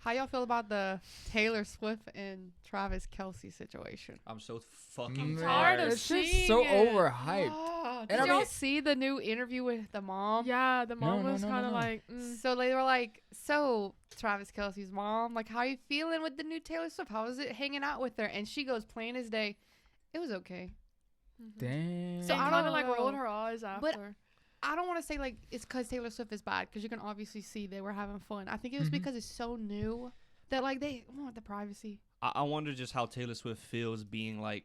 How y'all feel about the Taylor Swift and Travis Kelce situation? I'm so fucking tired of It's just seeing so it. overhyped. Oh, And did I y'all mean- see the new interview with the mom? Yeah, the mom No, was kind of like, So they were like, so Travis Kelce's mom, like, how you feeling with the new Taylor Swift? How was it hanging out with her? And she goes, plain as day, it was okay. Damn. So So I I don't kind of like know. rolled her eyes after. But I don't want to say like it's because Taylor Swift is bad, because you can obviously see they were having fun. I think it was Mhm. because it's so new that like they want the privacy. I wonder just how Taylor Swift feels being like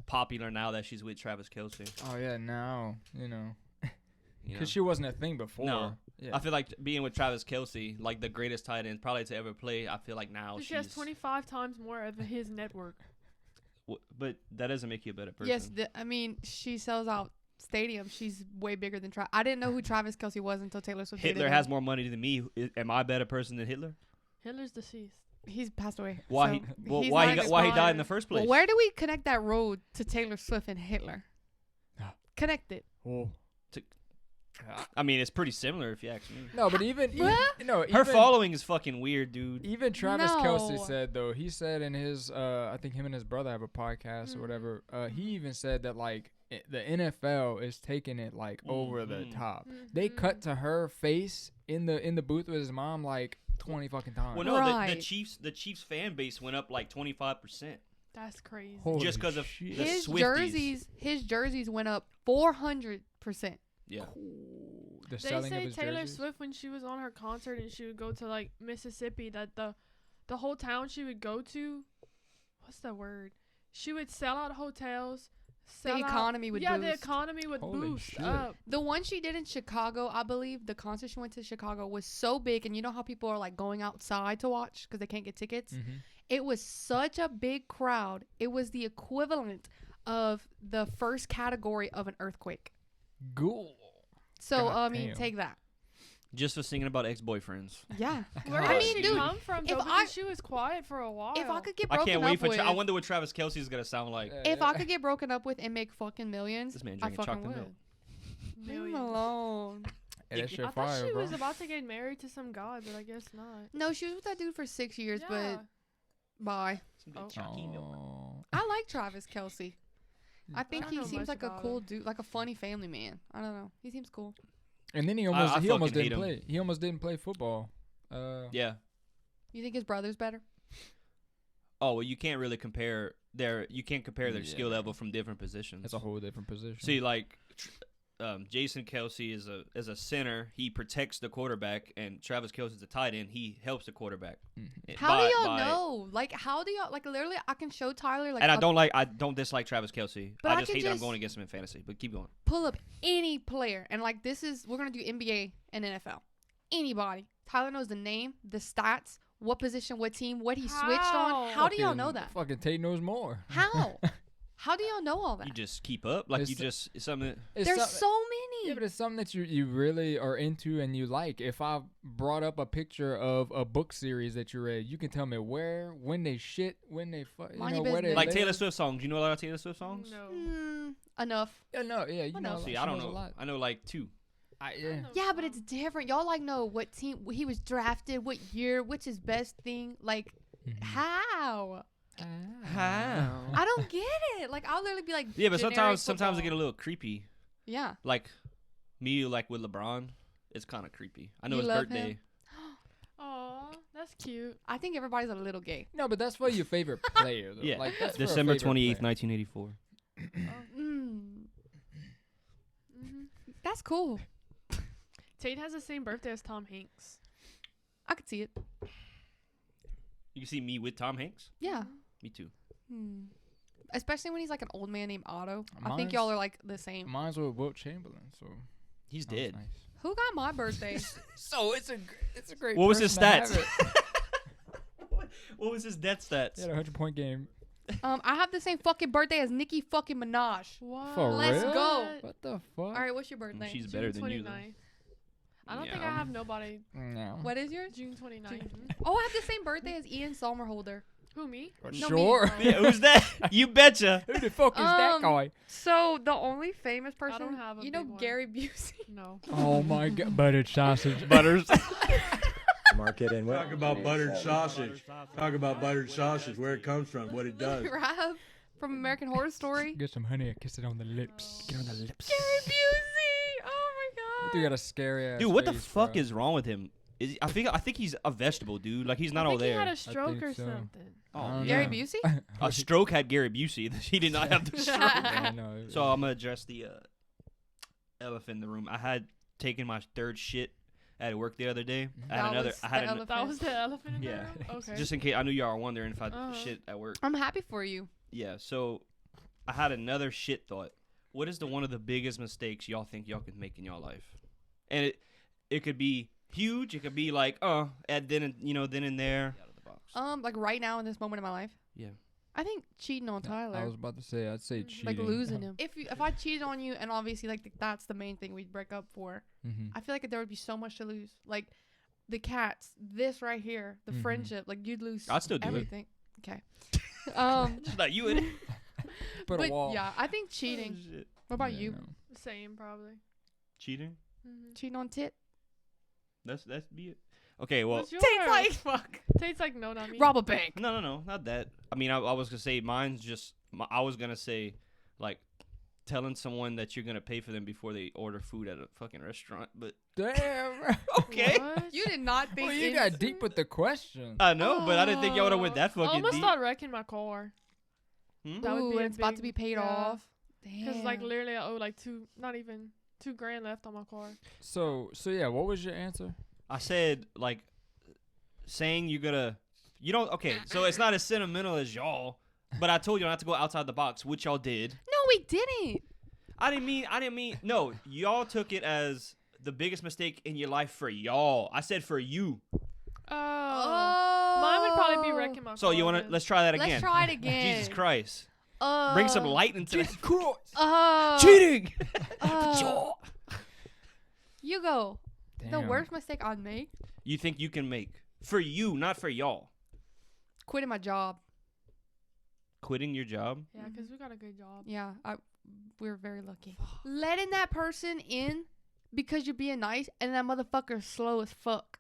popular now that she's with Travis Kelce. Oh yeah, now You know? because she wasn't a thing before. No. Yeah. I feel like being with Travis Kelce, like the greatest tight end probably to ever play. I feel like now she has 25 times more of his network. But that doesn't make you a better person. Yes, I mean she sells out stadiums. She's way bigger than Travis. I didn't know who Travis Kelce was until Taylor Swift. Hitler dated has him. more money than me. Am I a better person than Hitler? Hitler's deceased. He's passed away. Why? So He, he's not why he died in expired. the first place? Well, where do we connect that road to Taylor Swift and Hitler? Connect it. Oh. I mean, it's pretty similar if you ask me. No, but even Her even, following is fucking weird, dude. Even Travis No. Kelce said though. He said in his I think him and his brother have a podcast or whatever. He even said that like the NFL is taking it like over the top. They cut to her face in the booth with his mom like 20 fucking times. Well, no, Right. the Chiefs fan base went up like 25%. That's crazy. Holy just 'cause of shit. the His Swifties. jerseys went up 400%. Yeah. The They selling of say his Taylor jerseys? Swift, when she was on her concert and she would go to like Mississippi, that the whole town she would go to, what's the word? She would sell out hotels. The economy would the boost. economy would Holy boost shit. up. The one she did in Chicago, I believe, the concert she went to Chicago was so big, and you know how people are like going outside to watch because they can't get tickets? Mhm. It was such a big crowd. It was the equivalent of the first category of an earthquake. Ghoul. So, God I mean, damn. take that. Just for singing about ex-boyfriends. Yeah. Where I did mean, she dude, come from? if Though, I- because she was quiet for a while. If I could get I broken can't wait up for. with, I wonder what Travis Kelce is gonna sound like. if I could get broken up with and make fucking millions, This man I drinking fucking chocolate would. milk. Leave him Millions. alone. Hey, that I shit thought fire, she bro. was about to get married to some guy, but I guess not. No, she was with that dude for 6 years, Yeah. but bye. Some good Oh. chalky milk. Oh. I like Travis Kelce. I think don't he know seems much like a about cool him. dude, like a funny family man. I don't know. He seems cool. And then he I almost fucking hate didn't him. play. He almost didn't play football. Yeah. You think his brother's better? Oh well, you can't really compare their. You can't compare their skill Yeah. level from different positions. That's a whole different position. See, like, Jason Kelce is a center. He protects the quarterback, and Travis Kelce is a tight end. He helps the quarterback. Mhm. How do y'all know? Like, how do y'all like? Literally, I can show Tyler like. And I don't dislike Travis Kelce. But I I just can hate that I'm just- going against him in fantasy. But keep going. pull up any player and like this is we're gonna do NBA and NFL. Anybody. Tyler knows the name, the stats, what position, what team, what he switched on. How do y'all know that? Fucking Tate knows more. How? How do y'all know all that? You just keep up, like It's you so- just it's something. That, It's There's some- so many. Yeah, but it's something that you really are into and you like. If I brought up a picture of a book series that you read, you can tell me where, when they shit, when they fuck, Mind your where they business. like live. Taylor Swift songs. You know a lot of Taylor Swift songs? No. Enough. Yeah, no, yeah, you What know. else? See, she I don't knows a know. lot. I know like two. Yeah. Yeah, but it's different. Y'all like know what team he was drafted, what year, what's his best thing. Like, Mhm. how? How? I don't get it. Like, I'll literally be like, Yeah, but generic sometimes it football. get a little creepy. Yeah. Like me, like with LeBron, it's kind of creepy. I know You his love birthday. him? Aw, that's cute. I think everybody's a little gay. No, but that's for your favorite player, though. Yeah, like, that's for a December favorite 28th, player. 1984. That's cool. Tate has the same birthday as Tom Hanks. I could see it. You can see me with Tom Hanks. Yeah. Me too. Especially when he's like an old man named Otto. I think Mine's- y'all are like the same. Mine's with Wilt Chamberlain, so He's that was dead. nice. Who got my birthday? So it's a great. What was his person to stats? have it. What was his death stats? He had a 100-point game. I have the same fucking birthday as Nicki fucking Minaj. What? For Let's real? go. What the fuck? All right, what's your birthday? She's June better than you. 29th. I don't think I Yeah. have nobody. No. What is yours? June 29th. Oh, I have the same birthday as Ian Somerhalder. Who, me? No, me. Sure. Yeah, who's that? You betcha. Who the fuck is that guy? So the only famous person, don't have a you know, big one. Gary Busey. No. Oh my god, buttered sausage. Butters. market and what? Talk about buttered sausage. Talk about buttered sausage, where it comes from, what it does. Rav from American Horror Story. Get some honey and kiss it on the lips. Get on the lips. Gary Busey. Oh my god. You got a scary ass Dude, what the face, fuck bro. is wrong with him? I think he's a vegetable, dude. Like he's not all He had there. a stroke or so. something. Oh, Gary yeah. Busey? A stroke had Gary Busey. He did not have the stroke. Yeah, no, So I'm gonna address the elephant in the room. I had taken my third shit at work the other day. I had That another. was I had the an, elephant. That was the elephant in Yeah. the room? Okay. just in case. I knew y'all were wondering if I Uh-huh. shit at work. I'm happy for you. Yeah. So I had another shit thought. What is one of the biggest mistakes y'all think y'all can make in y'all life? And it could be huge. It could be like then and there. Out of the box. Like right now in this moment in my life. Yeah. I think cheating on Tyler. I was about to say, I'd say cheating. like losing him. If I cheated on you, and obviously like that's the main thing we'd break up for. Mm-hmm. I feel like there would be so much to lose. Like the cats, this right here, the Mhm. friendship. Like you'd lose. I'd still do it. everything. Okay. Just like you in it. Put but a wall. yeah, I think cheating. Oh, shit. What about Yeah, you? no. Same, probably. Cheating. Cheating on tit? That's be it. Okay. Well. What's yours? Tate's like fuck. Tate's like, no, not me. Rob a bank. No, not that. I mean, I was gonna say mine's just. I was gonna say, like, telling someone that you're gonna pay for them before they order food at a fucking restaurant. But Damn. okay, What? You did not think. Well, you got deep with the question. I know, but I didn't think y'all would have went that I fucking almost deep. start wrecking my car. Hmm? That would Ooh, be a and it's about to big- be paid yeah. off. Because like Damn. literally I owe like not even $2,000 left on my car. So yeah, what was your answer? I said like saying you're gonna. You don't. Okay, so it's not as sentimental as y'all. But I told you not to go outside the box, which y'all did. No, we didn't. I didn't mean. No, y'all took it as the biggest mistake in your life for y'all. I said for you. Oh. Mine would probably be wrecking my car. So you wanna? then. Let's try that again. Let's try it again. Jesus Christ. Bring some light into this. Cheating. Cheating. You go. The Damn. worst mistake I'd make: You think you can make for you, not for y'all. quitting my job. Quitting your job. Yeah, because we got a good job. Yeah, we're very lucky. Letting that person in because you're being nice, and that motherfucker's slow as fuck.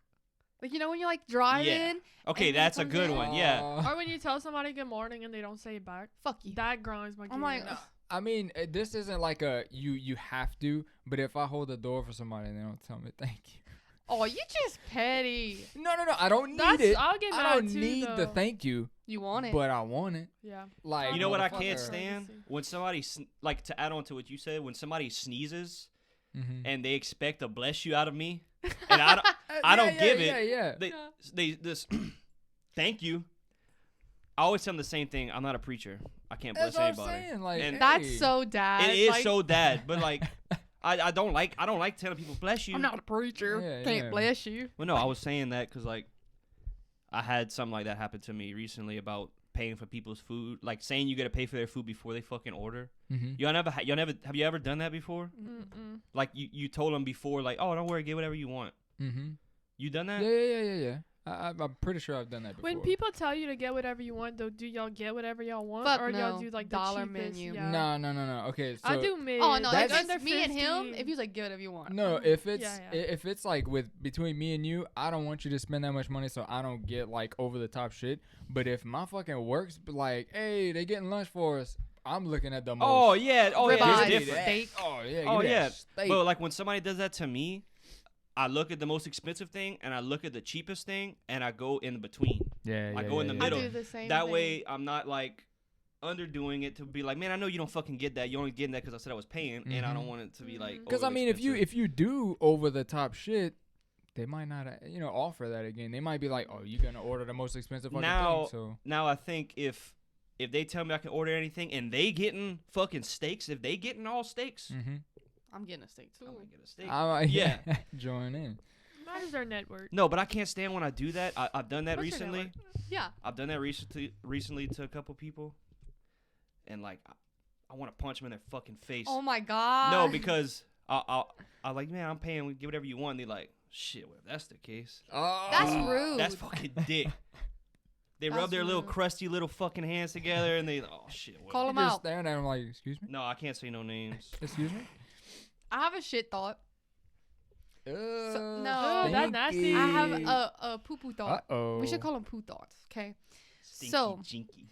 Like, you know when you like drive Yeah. in? Okay, And that's a comes good in. one. Yeah. Or when you tell somebody good morning and they don't say it back. Fuck you. That grinds my gears. I'm like, I mean, this isn't like a you have to, but if I hold the door for somebody and they don't tell me thank you. oh, you just petty. No, I don't need That's- it. I'll get I mad don't too, need the though. thank you, You want it. but I want it. Yeah. Like You know what I can't motherfucker. stand? When somebody like to add on to what you said, when somebody sneezes Mhm. and they expect a bless you out of me, and I don't give it. Yeah. They this thank you. I always tell them the same thing. I'm not a preacher. I can't bless That's what I'm anybody. saying. Like, And- That's hey. so dad. It is like, so bad, but like I don't like telling people bless you. I'm not a preacher. Yeah, Can't yeah. bless you. Well, no, I was saying that because like I had something like that happen to me recently about paying for people's food, like saying you got to pay for their food before they fucking order. Mhm. Y'all never have you ever done that before? Mm-mm. Like you told them before, like, oh, don't worry, get whatever you want. Mhm. You done that? Yeah. I'm pretty sure I've done that before. When people tell you to get whatever you want, though, do y'all get whatever y'all want? Fuck or y'all no. do like Dollar the cheapest? menu. Yeah. No. Okay, so I do mid. Oh no, That's- like, under it's me and him. 50. If he was like, get whatever you want. No, if it's Yeah. if it's like between me and you, I don't want you to spend that much money, so I don't get like over the top shit. But if my fucking work's like, hey, they getting lunch for us, I'm looking at the most. Oh yeah. Oh yeah. Ribeye, It's different. steak. Oh yeah. Oh give me yeah. that steak. But like when somebody does that to me, I look at the most expensive thing and I look at the cheapest thing and I go in between. yeah, I go in the I middle. do the same. That thing. way I'm not like underdoing it to be like, man, I know you don't fucking get that. You're only getting that because I said I was paying, and I don't want it to be like. Because I overly mean, expensive. if you do over the top shit, they might not offer that again. They might be like, oh, you're gonna order the most expensive fucking Now- thing. So Now I think if they tell me I can order anything and they getting fucking steaks, if they getting all steaks, I'm getting a steak too. I'm gonna get a steak. yeah, Yeah. join in. That is their net worth. No, but I can't stand when I do that. I've done that What's your recently. network? Yeah. I've done that recently to a couple people, and like I want to punch them in their fucking face. Oh my god. No, because I like, man, I'm paying. Get whatever you want. And they like, shit. Well, if that's the case, Oh, That's rude. that's fucking dick. They rub That's their little rude. crusty little fucking hands together, and they, oh shit. Well, Call You him just out. staring at him like, excuse me, no, I can't say no names. excuse me. I have a shit thought. no. That's nasty. I have a poo-poo thought. Uh-oh. We should call them poo thoughts, okay? Stinky So- jinky.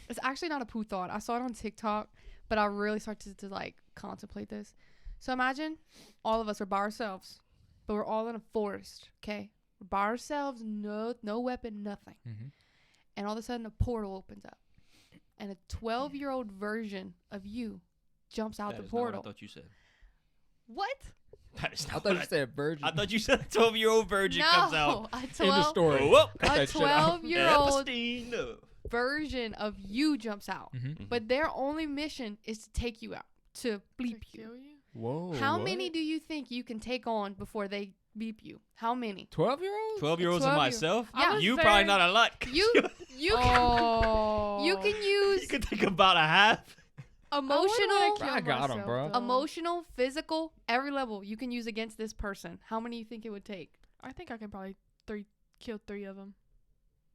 It's actually not a poo thought. I saw it on TikTok, but I really started to like contemplate this. So imagine all of us are by ourselves, but we're all in a forest, okay? We're by ourselves, no weapon, nothing. Mm-hmm. And all of a sudden a portal opens up. And a 12-year-old version of you jumps out That the is not what portal. I thought you said. What? That is I not thought what you said virgin. Oh, I thought you said a 12-year-old virgin comes out. a End of 12 story. Oh, whoop. Cut a that shit out. 12-year-old Epstein. version of you jumps out. Mm-hmm. But their only mission is to take you out, to bleep To you. kill you? Whoa. How what? many do you think you can take on before they beep you? How many? 12-year-olds? 12-year-olds and 12-year-old. myself? Yeah. You very- probably not a lot. You can Oh. you can You use could think about a half. emotional, kill I got 'em, myself, bro. though. emotional, physical, every level you can use against this person. How many do you think it would take? I think I can probably kill 3 of them.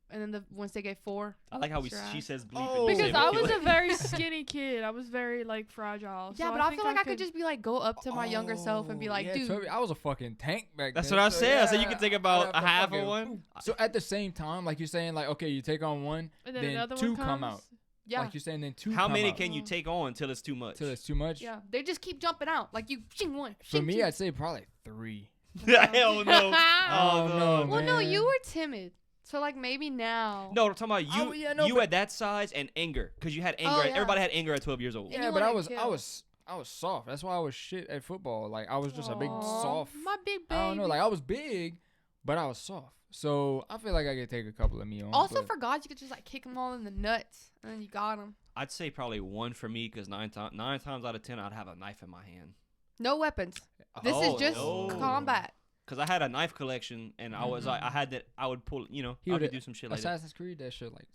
And then once they get 4, I like how Trash. she says bleep. Oh. and you Because say I kill was it. a very skinny kid. I was very like fragile. yeah, so but I think feel like I could just be like go up to my younger self and be like, yeah, dude, 12 I was a fucking tank back That's then. what I said. I said you could think about I'd have a to half of fucking- one. So at the same time, like you're saying, like, okay, you take on one, and then another 2 one come comes. out. yeah, Like you're saying, then 2 How come many out. can you take on till it's too much? Till it's too much? yeah, they just keep jumping out like you shing one. For Shing me, two. I'd say probably 3. Hell no. Oh, no, well, no, man. you were timid, so like maybe now. No, I'm talking about you. Oh, yeah, no, you but- at that size and anger, because you had anger. Oh, yeah. Everybody had anger at 12 years old. And Yeah, you but I wanna was kill. I was soft. That's why I was shit at football. Like I was just a big Aw, soft. My big baby. I don't know. Like I was big, but I was soft. So I feel like I could take a couple of me on. Also, but- for God, you could just like kick them all in the nuts, and then you got them. I'd say probably 1 for me, because 9 times out of 10, I'd have a knife in my hand. No weapons. This is Oh, just no. combat. Because I had a knife collection, and I was like, I had that. I would pull, He I would would do some shit like that. Assassin's Creed, that shit like.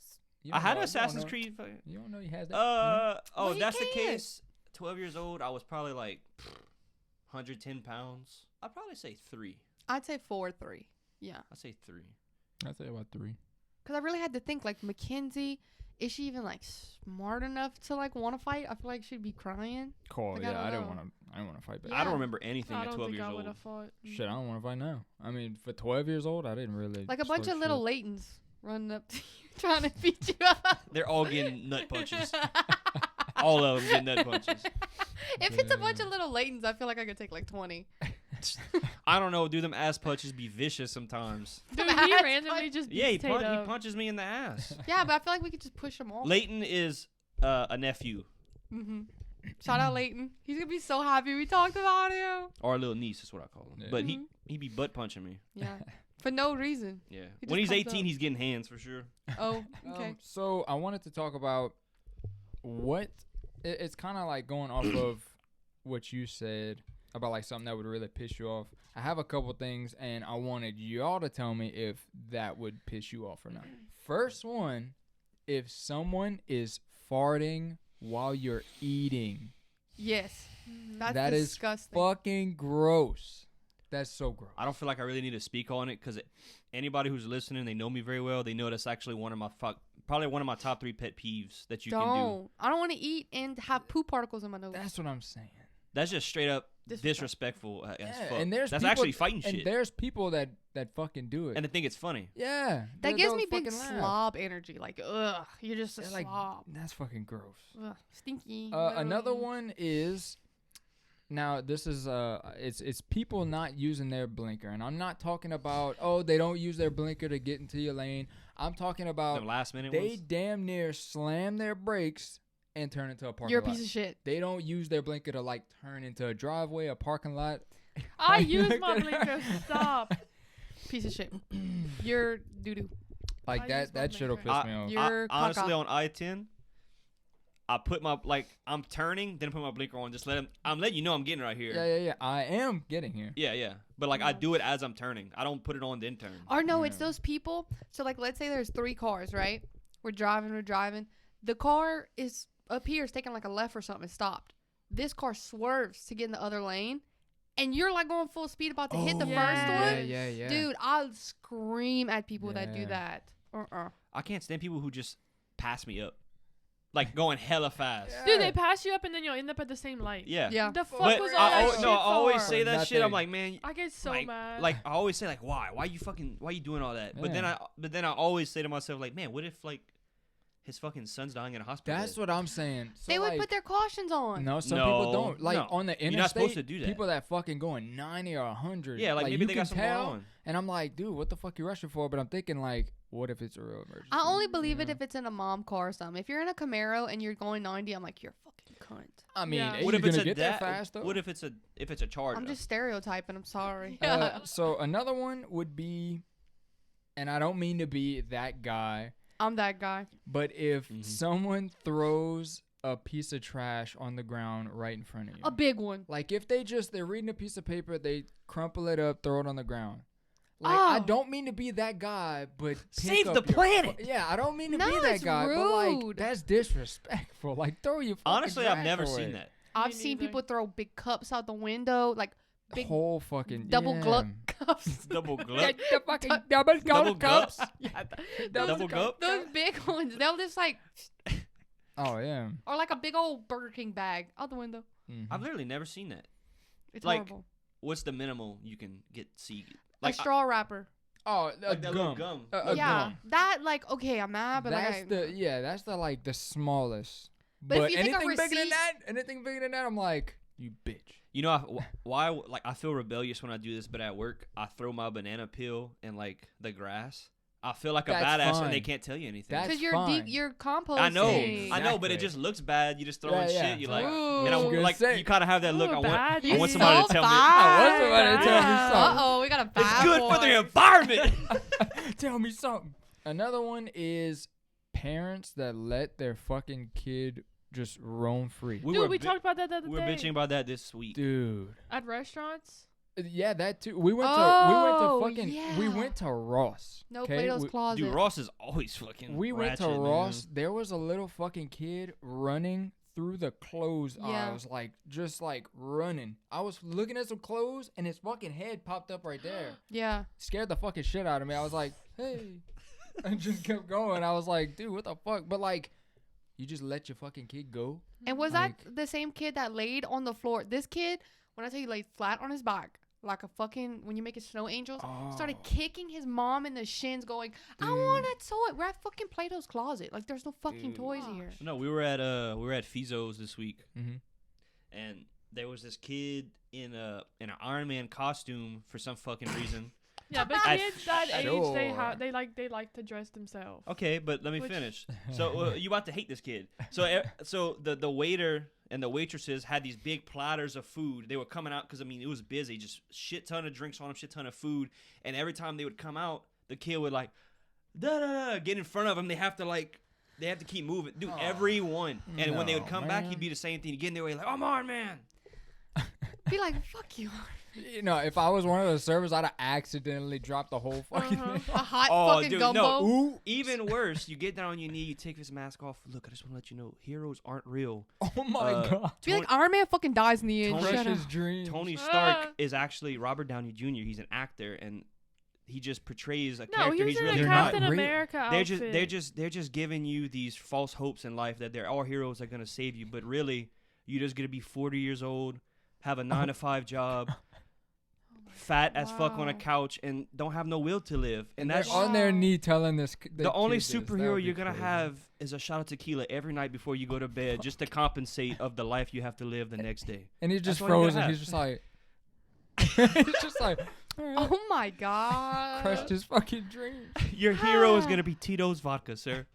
you I don't had know- an you don't Assassin's know- Creed. fucking- You don't know he has that. Oh, Well, if he that's the can't. case, 12 years old, I was probably like 110 pounds. I'd probably say 3. I'd say 4, 3. Yeah, I'd say 3. I'd say about 3. because I really had to think like Mackenzie. Is she even like smart enough to like want to fight? I feel like she'd be crying. Cool. Like, I Yeah, I don't didn't know. want to. I didn't want to fight back. I Yeah. don't remember anything I at don't 12 think years I would old. have fought. Shit, I don't want to fight now. I mean, for 12 years old, I didn't really. Like a bunch start of little shit. Laytons running up to you, trying to beat you up. They're all getting nut punches. All of them getting nut punches. If it's a bunch of little Laytons, I feel like I could take like 20. I don't know. Do them ass punches be vicious sometimes? Dude, That's he fine. randomly just Yeah, he, beats Tate he up. punches me in the ass. Yeah, but I feel like we could just push them all. Leighton is a nephew Mm-hmm. Shout out Layton. He's gonna be so happy we talked about him. or a little niece is what I call him. Yeah. But Mhm. he be butt punching me. Yeah, for no reason. Yeah. He When just he's comes 18, up. he's getting hands for sure. Oh, okay. So I wanted to talk about what it's kind of like going off of what you said about like something that would really piss you off. I have a couple things, and I wanted y'all to tell me if that would piss you off or not. First one, if someone is farting while you're eating, Yes, that's that is disgusting. fucking gross. That's so gross. I don't feel like I really need to speak on it because anybody who's listening, they know me very well. They know that's actually one of my probably one of my top 3 pet peeves that you can do. Don't. I don't want to eat and have poop particles in my nose. That's what I'm saying. That's just straight up Disrespectful. disrespectful as Yeah, fuck. and there's that's people, actually fighting and shit. there's people that fucking do it. And they think it's funny. Yeah, That gives they'll me big fucking laugh. slob energy. Like, ugh, you're just a They're like, slob. that's fucking gross. Ugh, stinky. Another one is now this is it's people not using their blinker, and I'm not talking about they don't use their blinker to get into your lane. I'm talking The about last minute they ones. damn near slam their brakes and turn into a parking You're a lot. piece of shit. They don't use their blinker to like turn into a driveway, a parking lot. I You use looked my at- blinker. Stop. Piece of shit. You're doo doo. Like I that use my that shit'll blinker. piss me off. You're honestly caca. on I-10, I put my I'm turning, then I put my blinker on. Just I'm letting you know I'm getting right here. Yeah. I am getting here. Yeah. But I do it as I'm turning. I don't put it on then turn. Or no, it's Yeah. those people. So like, let's say there's 3 cars, right? We're driving. The car is up here, is taking like a left or something, it's stopped. This car swerves to get in the other lane, and you're like going full speed about to hit the Oh, first yeah, one. Yeah. Dude, I'll scream at people that do Yeah. that. I can't stand people who just pass me up. like going hella fast. Dude, they pass you up and then you'll end up at the same light. Yeah. Yeah. The fuck But was all that shit I always for? say that shit. I'm Nothing. like, man, I get so mad. like I always say, like, why you doing all that? But then I always say to myself, like, man, what if like his fucking son's dying in a hospital? That's what I'm saying. So They would like, put their cautions on. No, some No, people don't. Like no. on the interstate, You're not supposed to do that. people that fucking going 90 or 100. Yeah, like maybe you they can got something going tell, on. And I'm like, dude, what the fuck you rushing for? But I'm thinking like, what if it's a real emergency? I only believe it Yeah. if it's in a mom car or something. If you're in a Camaro and you're going 90, I'm like, you're a fucking cunt. I mean, Yeah. are What you if it's gonna a get there fast though? What if it's a Charger? I'm just stereotyping. I'm sorry. So another one would be, and I don't mean to be that guy, I'm that guy. but if Mhm. someone throws a piece of trash on the ground right in front of you, A big one. like if they're reading a piece of paper, they crumple it up, throw it on the ground. Like I Oh. don't mean to be that guy, but pick Save up the your planet. yeah, I don't mean to No, be that it's guy, but like rude. that's disrespectful. Like throw your fucking Honestly, I've trash never away. seen that. I've seen neither. people throw big cups out the window, like big Whole fucking double yeah. gluck cups. Double Yeah, gluck. the fucking double Double cups. gups. Yeah, Double gup. those big ones. They'll just like, Oh yeah. or like a big old Burger King bag out the window. Mhm. I've literally never seen that. It's Like, horrible. What's the minimal you can see? A straw wrapper. Oh, a like that little gum. gum. A Yeah, gum. that like okay, I'm mad, but That's like that's the like the smallest. But if you take a anything bigger than receipt- that, anything bigger than that, I'm like, you bitch. You know why? Like I feel rebellious when I do this, but at work I throw my banana peel in like the grass. I feel like a That's badass, fine. and they can't tell you anything. That's because you're fine. you're composting. I know, Exactly. but it just looks bad. You just throwing Yeah, yeah. shit. You like, Ooh. and I, I was gonna like say- you kind of have that look. Ooh, I bad. want You somebody to tell me. I want somebody to tell me Uh something. oh, we got a bad It's good for the boy. environment. Tell me something. Another one is parents that let their fucking kid just roam free. Dude, we talked about that the other we were day. bitching about that this week. Dude. At restaurants. Yeah, that too. We went to Oh, we yeah. went to Ross. No okay? Plato's We- closet. Dude, Ross is always fucking. We went to ratchet, man. Ross. There was a little fucking kid running through the clothes Yeah. aisles, like just like running. I was looking at some clothes, and his fucking head popped up right there. Yeah. Scared the fucking shit out of me. I was like, hey, and just kept going. I was like, dude, what the fuck? But like, you just let your fucking kid go. And was Like- that the same kid that laid on the floor? This kid, when I tell you, laid flat on his back, like a fucking when you make it snow angels, started kicking his mom in the shins, going, "I Dude. want a toy." We're at fucking Plato's closet. Like, there's no fucking Dude. toys in here. No, we were at Fizzo's this week, Mm-hmm. and there was this kid in an Iron Man costume for some fucking reason. Yeah, but At- kids that age, Sure. they like to dress themselves. Okay, but let me Which- finish. So you about to hate this kid. So the waiter and the waitresses had these big platters of food. They were coming out because I mean it was busy, just shit ton of drinks on them, shit ton of food. And every time they would come out, the kid would like, da da da, get in front of them. They have to keep moving, dude. Everyone. And when they would No, come back, man. he'd be the same thing again. They were like, "I'm on, man." Be like, "Fuck you." You know, if I was one of the servers, I'd have accidentally dropped the whole fucking Uh-huh. thing. A hot Oh, fucking dude, gumbo. no. Ooh. Even worse, you get down on your knee, you take his mask off. Look, I just want to let you know, heroes aren't real. Oh my Uh, god. Be like, Iron Man fucking dies in the end. Tony- Shut up. Precious dreams. Tony Stark Ah. is actually Robert Downey Jr. He's an actor, and he just portrays a No, character he was he's in really a They're not. Captain real. America They're just giving you these false hopes in life that they're all heroes that are gonna save you, but really, you're just gonna be 40 years old, have a 9 to 5 job, fat as fuck on a Wow. couch, and don't have no will to live. And They're that's on their Wow. knee telling this. the only superhero you're gonna have is a shot of tequila every night before you go to bed, just to compensate of the life you have to live the next day. And he's just That's all you're frozen. gonna He's have. just like. He's just like. Oh my god. Crushed his fucking dreams. Your hero is gonna be Tito's vodka, sir.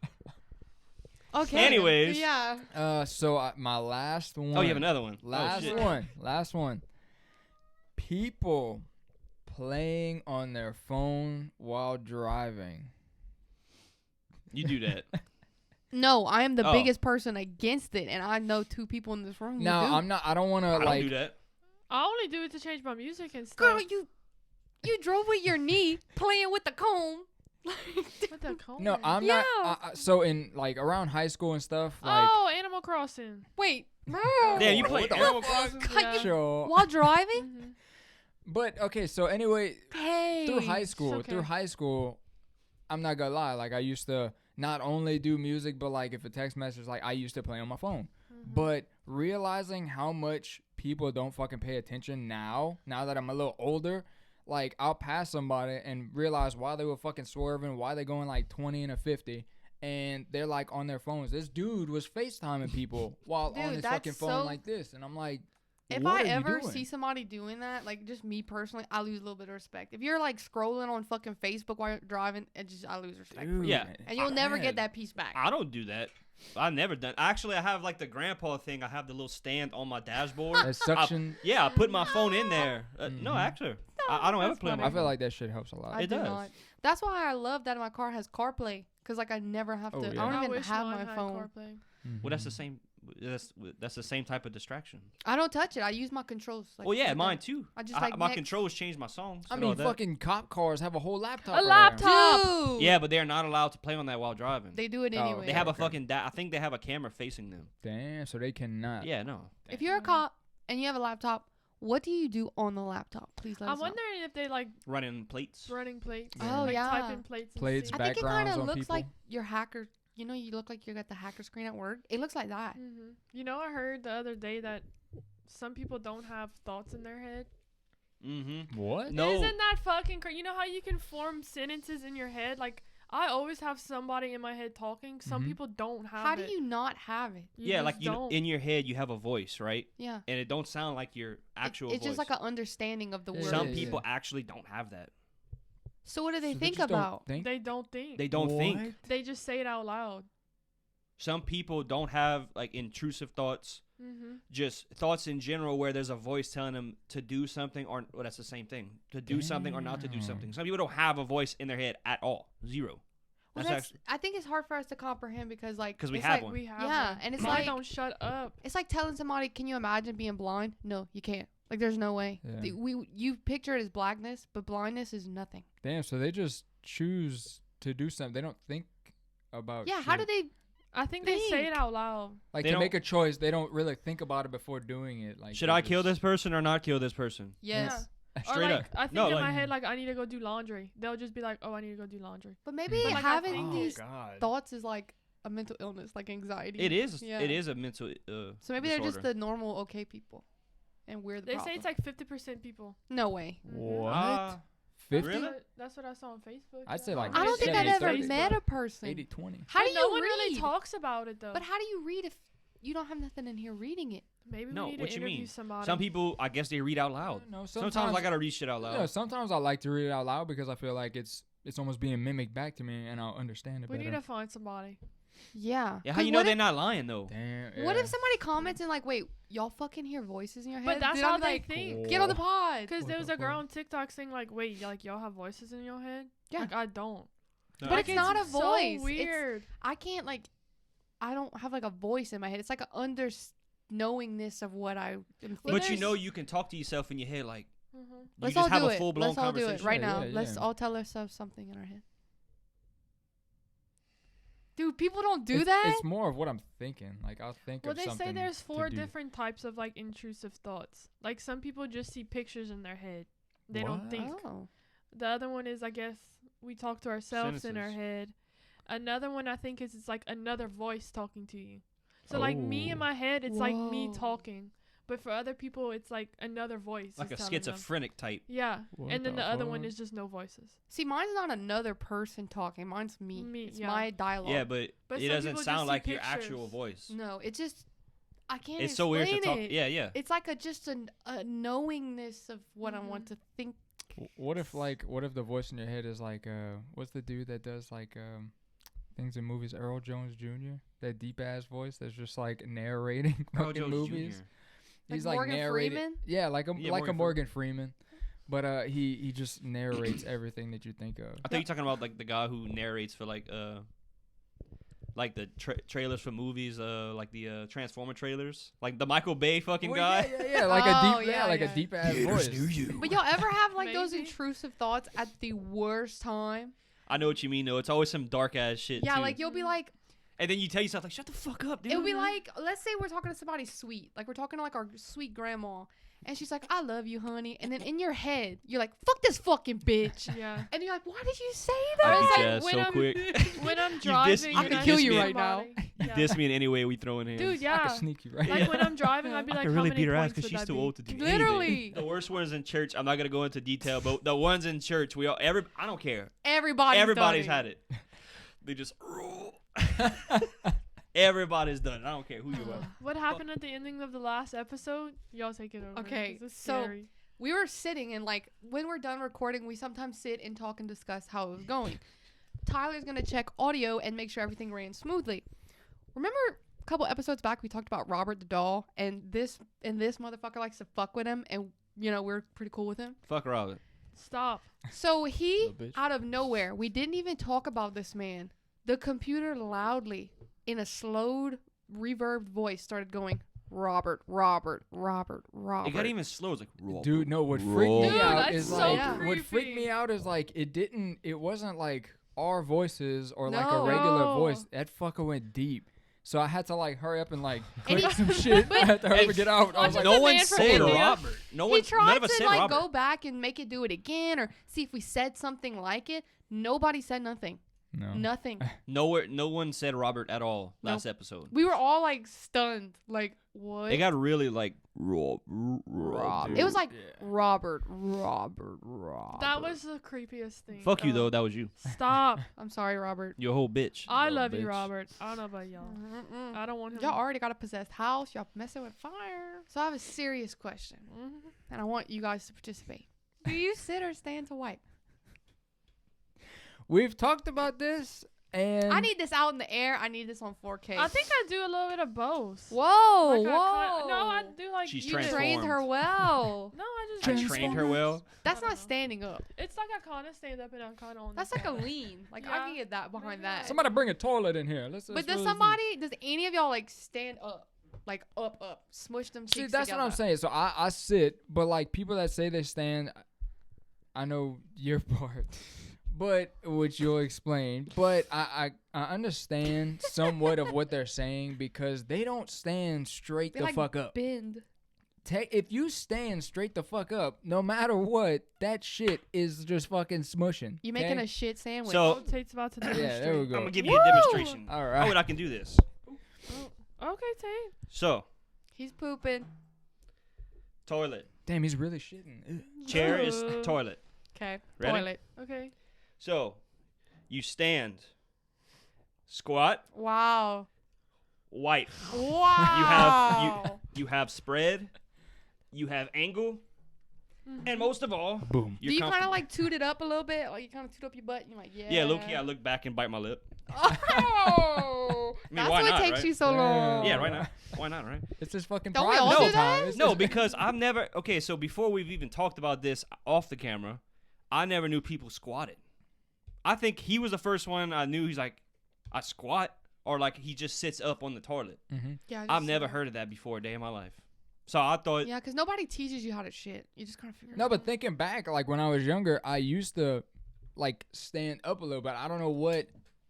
Okay. Anyways. Yeah. So my last one. Oh, you have another one. Last oh, shit. one. Last one. People playing on their phone while driving. You do that. No, I am the Oh. biggest person against it, and I know 2 people in this room who No, do. I'm not. I don't want to I don't like. do that. I only do it to change my music and stuff. Girl, you drove with your knee playing with the comb. What the cone? No, I'm Yeah. not. So in like around high school and stuff, like. Oh, Animal Crossing. Wait. Yeah, you play What the Animal fuck? Crossing? Cut you- Sure. While driving? Mhm. But okay, so anyway, Hey. through high school, okay. I'm not gonna lie. Like I used to not only do music, but like if a text message, like I used to play on my phone. But realizing how much people don't fucking pay attention now that I'm a little older, like I'll pass somebody and realize why they were fucking swerving, why they going like 20 and a 50, and they're like on their phones. This dude was FaceTiming people while Dude, on his that's fucking phone so- like this, and I'm like, If what I are you ever doing? see somebody doing that, like just me personally, I lose a little bit of respect. If you're like scrolling on fucking Facebook while you're driving, I lose respect. For Dude, you. Yeah. And you'll never man. get that piece back. I don't do that. I've never done. Actually, I have like the grandpa thing. I have the little stand on my dashboard. That suction. Yeah, I put my phone in there. No, Mhm. actually, I don't ever that's play on funny. my I feel phone. like that shit helps a lot. I It do does. not. That's why I love that my car has CarPlay, because like I never have to. Oh, I yeah. don't I even wish have mine my had phone. CarPlay. Well, that's the Mhm. same. That's the same type of distraction. I don't touch it. I use my controls. Like, Well, yeah, like mine that. too. I just like my next- controls change my songs. I and all mean, that. fucking cop cars have a whole laptop. A right laptop. Dude. Yeah, but they're not allowed to play on that while driving. They do it Oh, anyway. They have a Okay. fucking. I think they have a camera facing them. Damn, so they cannot. Yeah, no. If you're a cop and you have a laptop, what do you do on the laptop? Please let I'm us know. wondering if they like Running plates. running plates. Oh, like yeah. typing plates. And Plates, see. I think it kind backgrounds of on looks people. like your hacker. You know, you look like you got the hacker screen at work. It looks like that. You know, I heard the other day that some people don't have thoughts in their head. Mm-hmm. What? No. Isn't that fucking crazy? You know how you can form sentences in your head? Like, I always have somebody in my head talking. Some Mhm. people don't have How it. do you not have it? Yeah, like just you know, don't. in your head you have a voice, right? Yeah. And it don't sound like your actual It's voice. just like an understanding of the Yeah, word. Some yeah, people actually don't have that. So what do they So think just don't about? think? They don't think. They don't think. What? They just say it out loud. Some people don't have like intrusive thoughts, just thoughts in general where there's a voice telling them to do something or well, that's the same thing. To do something or not to do Damn. something. Some people don't have a voice in their head at all. Zero. Well, That's I think it's hard for us to comprehend because like 'Cause we it's have like, one. We have Yeah, one. and it's Mine like don't shut up. it's like telling somebody, "Can you imagine being blind?" No, you can't. Like there's no way. Yeah. You picture it as blackness, but blindness is nothing. Damn, so they just choose to do something. They don't think about Yeah, how do shit. they? I think they say Think. it out loud. Like, They to don't- make a choice, they don't really think about it before doing it. Like, Should they I kill just- this person or not kill this person? Yes, Or Straight like, up. I think No, in like- my head, like, I need to go do laundry. They'll just be like, oh, I need to go do laundry. but maybe But, like, I having think these God. thoughts is like a mental illness, like anxiety. It is. Yeah. It is a mental. So maybe they're just disorder. the normal okay people, and we're the They problem. say it's like 50% people. No way. What? 50? really? That's what I saw on Facebook. I'd say yeah. like I don't think I've 70, ever 30. met a person. 80-20. How do But you no one read? really talks about it though. But how do you read if you don't have nothing in here reading it? Maybe No, we need what to you interview mean? somebody. Some people, I guess, they read out loud. No, Sometimes I gotta read shit out loud. Yeah, sometimes I like to read it out loud because I feel like it's almost being mimicked back to me, and I'll understand it We better. need to find somebody. Yeah. Yeah, how 'Cause you know what they're if- not lying though? Damn. What yeah. if somebody comments and like, wait, y'all fucking hear voices in your head? But that's Dude, I'd how be they like, think. Get on the pod. Because What there was the a girl fuck? on TikTok saying like, wait, like y'all have voices in your head? Yeah. Like I don't. No, But I it's can't. not a so voice. It's- weird. I can't like, I don't have like a voice in my head. It's like a knowingness of what I am thinking. Well, But you there's- know, you can talk to yourself in your head like Mhm. you Let's just all have do a it. full blown Let's all do conversation. it right Yeah, now. yeah, Let's yeah. all tell ourselves something in our head. Dude, people don't do it's, that. It's more of what I'm thinking. Like, I'll think Well, of they something say there's to 4 do. different types of like intrusive thoughts. Like some people just see pictures in their head. They don't What? think. Oh. The other one is I guess we talk to ourselves in our Sentences. head. Another one I think is it's like another voice talking to you. So like me in Oh. my head, it's like me Whoa. talking. But for other people, it's like another voice. like is a telling them. schizophrenic type. Yeah. What And then the other one fuck? is just no voices. See, mine's not another person talking. Mine's me. Me, It's yeah. my dialogue. Yeah, but, But it some doesn't people just sound see like your actual pictures. voice. No, it just I can't. It's so weird to explain talk. it. Yeah, yeah. It's like just a knowingness of what I want to think. What if the voice in your head is like what's the dude that does like things in movies? Earl Jones Jr. That deep ass voice that's just like narrating Earl fucking Jones movies. Jr. He's Like like Morgan narrating. Freeman? Yeah, like a Yeah, like a Morgan Morgan Freeman. But he just narrates everything that you think of. I think you're talking about like the guy who narrates for like the trailers for movies, like the Transformer trailers, like the Michael Bay fucking Well, guy. Yeah, like Oh, a deep, yeah, like yeah. a deep ass voice. But y'all ever have like those Maybe. intrusive thoughts at the worst time? I know what you mean though. It's always some dark ass shit. Yeah, too. like you'll be like, and then you tell yourself like, shut the fuck up, dude. it'll be like, let's say we're talking to somebody sweet, like we're talking to like our sweet grandma, And she's like, I love you, honey. And then in your head, you're like, fuck this fucking bitch. Yeah. And you're like, why did you say Or that? it's beat like your ass when so I'm- quick. When I'm You driving, I and could I kill see you me. right now. somebody- You Yeah. diss me in any way we throw in hands. Dude, I yeah. can sneak you right. Like Yeah. when I'm driving, I'd be I like, could how really many beat her ass points because would she's that too be? old to do Literally. anything. The worst ones in church. I'm not gonna go into detail, but the ones in church, I don't care. Everybody's had it. They just. Everybody's done. I don't care who you are. What happened at the ending of the last episode? Y'all take it over. Okay, 'cause it's so- scary. We were sitting and like when we're done recording, we sometimes sit and talk and discuss how it was going. Tyler's gonna check audio and make sure everything ran smoothly. Remember a couple episodes back we talked about Robert the doll and this motherfucker likes to fuck with him and we're pretty cool with him. Fuck Robert. Stop. So he Little bitch. out of nowhere, we didn't even talk about this man. The computer loudly in a slowed reverbed voice started going Robert. It got even slow. It's like Robert. Dude, no. What freaked Dude, me out that's is so like what freaked creepy. me out is like it wasn't like our voices or like a No. regular No. voice. That fucker went deep. So I had to like hurry up and like And click he- some shit. I had to hurry up and and get out. I was like, Watch No the one man from said India. Robert. No He one. tried None of us to said like Robert. go back and make it do it again or see if we said something like it. Nobody said nothing. no. Nothing. No one said Robert at all last episode. We were all like stunned. Like what? It got really like Rob. Robert. It was like Yeah. Robert. That was the creepiest thing. Fuck you though. That was you. Stop. I'm sorry, Robert. You're a whole bitch. I Little love you, bitch. Robert. I don't know about y'all. Mm-mm. I don't want him. Y'all already got a possessed house. Y'all messing with fire. So I have a serious question, Mhm. and I want you guys to participate. Do you sit or stand to wipe? We've talked about this, and I need this out in the air. I need this on 4K. I think I do a little bit of both. Whoa, Like, whoa. no, I do like. She's You either. trained her well. No, I just. I Transformers. trained her well. That's I don't not know. standing up. It's like I kind of stand up and I'm kind of on. That's the like a side. lean. Like I Yeah. can get that behind Maybe that. somebody bring a toilet in here. But does any of y'all like stand up? Like up, smush them cheeks See, that's together. what I'm saying. So I sit, but like people that say they stand, I know your part, but which you'll explain. But I understand somewhat of what they're saying because they don't stand straight They the like fuck up. bend. If you stand straight the fuck up, no matter what, that shit is just fucking smushing. You making a shit sandwich. So Oh, Tate's about to yeah, demonstrate. there we I'm go. gonna give you a demonstration. All Oh, right. and I can do this. Okay, Tate. So, He's pooping. toilet. Damn, he's really shitting. Ugh. Chair is Ugh. toilet. Okay. Ready? Toilet. Okay. So, you stand, squat, Wow. wipe. Wow. You have spread, you have angle, and most of all, Boom. you're Do you kind of comfortable. like toot it up a little bit? Like you kind of toot up your butt and you're like, yeah. Yeah, low key, I look back and bite my lip. Oh. I mean, That's why what not, takes right? you so long. Yeah, right now. Why not, right? It's just fucking Don't we private all do sometimes. that? It's No, just- because I've never. Okay, so before we've even talked about this off the camera, I never knew people squatted. I think he was the first one I knew. He's like, I squat, or like he just sits up on the toilet. Mhm. Yeah. I've never heard of that before a day in my life. So I thought, Yeah, because nobody teaches you how to shit. You just kind of figure it No, out. but thinking back, like when I was younger, I used to like stand up a little bit. I don't know what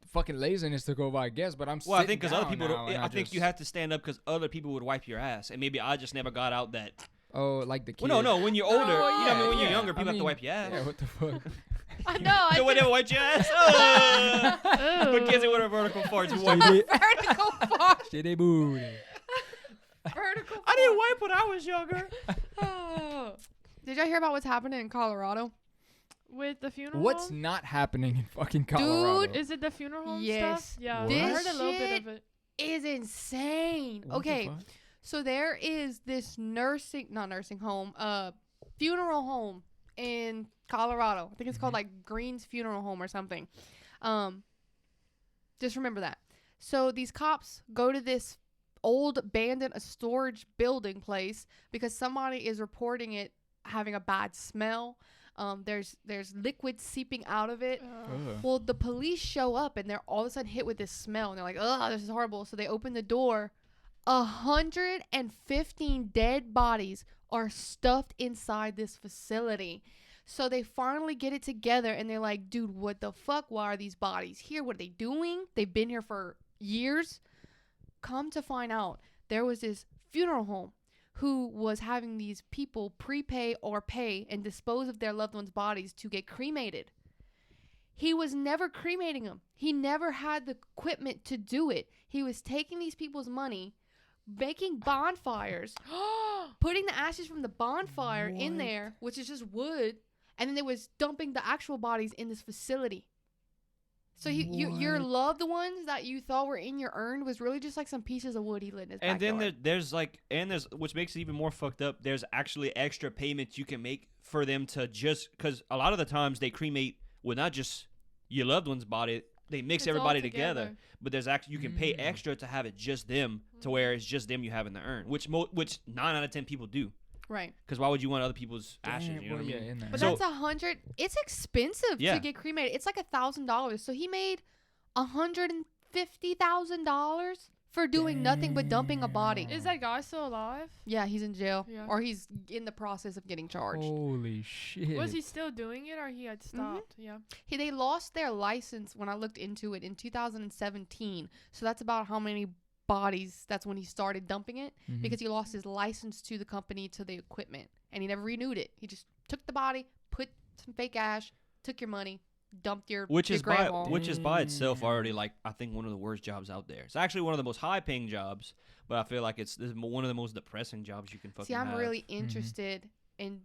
fucking laziness took over, I guess, but I'm well, I sitting think because other down people, now, and I think you just- have to stand up because other people would wipe your ass, and maybe I just never got out that. Oh, like the kid. Well, no, when you're older, you know, what I mean, when you're yeah. younger, I people have to mean, wipe your ass. Yeah, what the fuck? I know. So whatever, wipe your ass. But kids with a vertical fart, you wipe. Vertical fart. Shitty booty. Vertical fart. I didn't wipe when I was younger. Oh. Did y'all hear about what's happening in Colorado? With the funeral What's home? not happening in fucking Colorado? Is it the funeral home Yes. stuff? Yeah. What? I This heard a little bit shit of it. Is insane. What the Okay. fuck? So there is this not nursing home, funeral home in Colorado. I think it's called like Green's Funeral Home or something. Just remember that. So these cops go to this old abandoned storage building place because somebody is reporting it having a bad smell. There's liquid seeping out of it. Ugh. Well, the police show up and they're all of a sudden hit with this smell and they're like, "Ugh, this is horrible." So they open the door. 115 dead bodies are stuffed inside this facility. So they finally get it together and they're like, "Dude, what the fuck? Why are these bodies here? What are they doing? They've been here for years." Come to find out, there was this funeral home who was having these people prepay or pay and dispose of their loved ones' bodies to get cremated. He was never cremating them. He never had the equipment to do it. He was taking these people's money, making bonfires, putting the ashes from the bonfire in there, which is just wood, and then they was dumping the actual bodies in this facility. So your loved ones that you thought were in your urn was really just like some pieces of wood he lit in his backyard. And then there's which makes it even more fucked up. There's actually extra payments you can make for them to just, because a lot of the times they cremate with not just your loved one's body, they mix everybody together. But there's actually, you can pay extra to have it just them, to where it's just them you have in the urn, which 9 out of 10 people do. Right. Because why would you want other people's ashes? You know what I mean? In there. But So- that's $100. It's expensive to get cremated. It's like $1,000. So he made $150,000 for doing nothing but dumping a body. Is that guy still alive? Yeah, he's in jail, Yeah. or he's in the process of getting charged. Holy shit. Was he still doing it, or he had stopped? Yeah. They lost their license when I looked into it in 2017. So that's about how many bodies. That's when he started dumping it, because he lost his license to the company, to the equipment, and he never renewed it. He just took the body, put some fake ash, took your money, dumped your Which is grandma. by itself already, like, I think one of the worst jobs out there. It's actually one of the most high paying jobs, but I feel like it's one of the most depressing jobs you can fucking have. See, I'm really interested in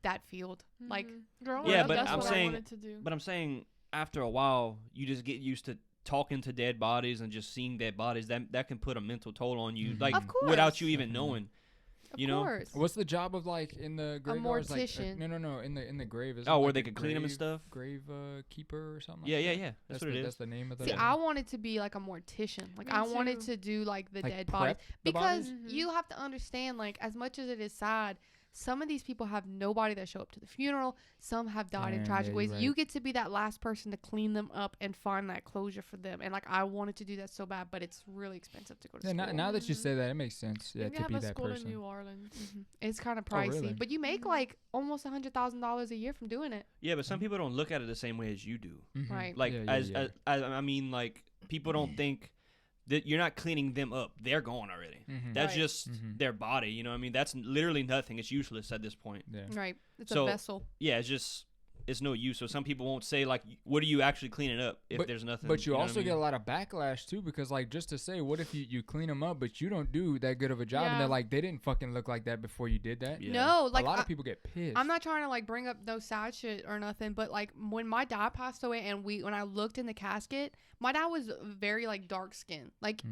that field. Like, growing Yeah, up, but that's I'm what saying- I wanted to do. But I'm saying after a while, you just get used to talking to dead bodies and just seeing dead bodies. That can put a mental toll on you, like, Of course. without you even knowing. of You know? course. What's the job of, like, in the graveyards? mortician. Like, no, in the grave. Is Oh, where they could clean them and stuff? Grave keeper or something. Yeah, like yeah, that? yeah. That's what it That's is. the name of the. See, I wanted to be like a mortician. Like, Me I wanted too. to do like the Like, dead prep bodies, the because bodies? you have to understand, like, as much as it is sad, some of these people have nobody that show up to the funeral. Some have died in Damn, tragic yeah, ways. you're You right. get to be that last person to clean them up and find that closure for them. And like, I wanted to do that so bad, but it's really expensive to go to Yeah, school. now that you say that, it makes sense. Yeah, Maybe to have be a that school in person. New Orleans. It's kind of Oh, pricey, really? but you make Mhm. like almost $100,000 a year from doing it. Yeah, but some people don't look at it the same way as you do. Right. Like, Yeah, yeah. I mean, like, people don't think that you're not cleaning them up. They're gone already. That's Right. just their body. You know what I mean? That's literally nothing. It's useless at this point. Yeah. Right. It's So- a vessel. Yeah, it's no use. So some people won't say, like, what are you actually cleaning up if there's nothing? But you know what also I mean? get a lot of backlash too, because, like, just to say, what if you clean them up, but you don't do that good of a job, and Yeah. they're like, they didn't fucking look like that before you did that. Yeah. No, like a lot of people get pissed. I'm not trying to like bring up no sad shit or nothing, but like when my dad passed away and when I looked in the casket, my dad was very like dark skinned, like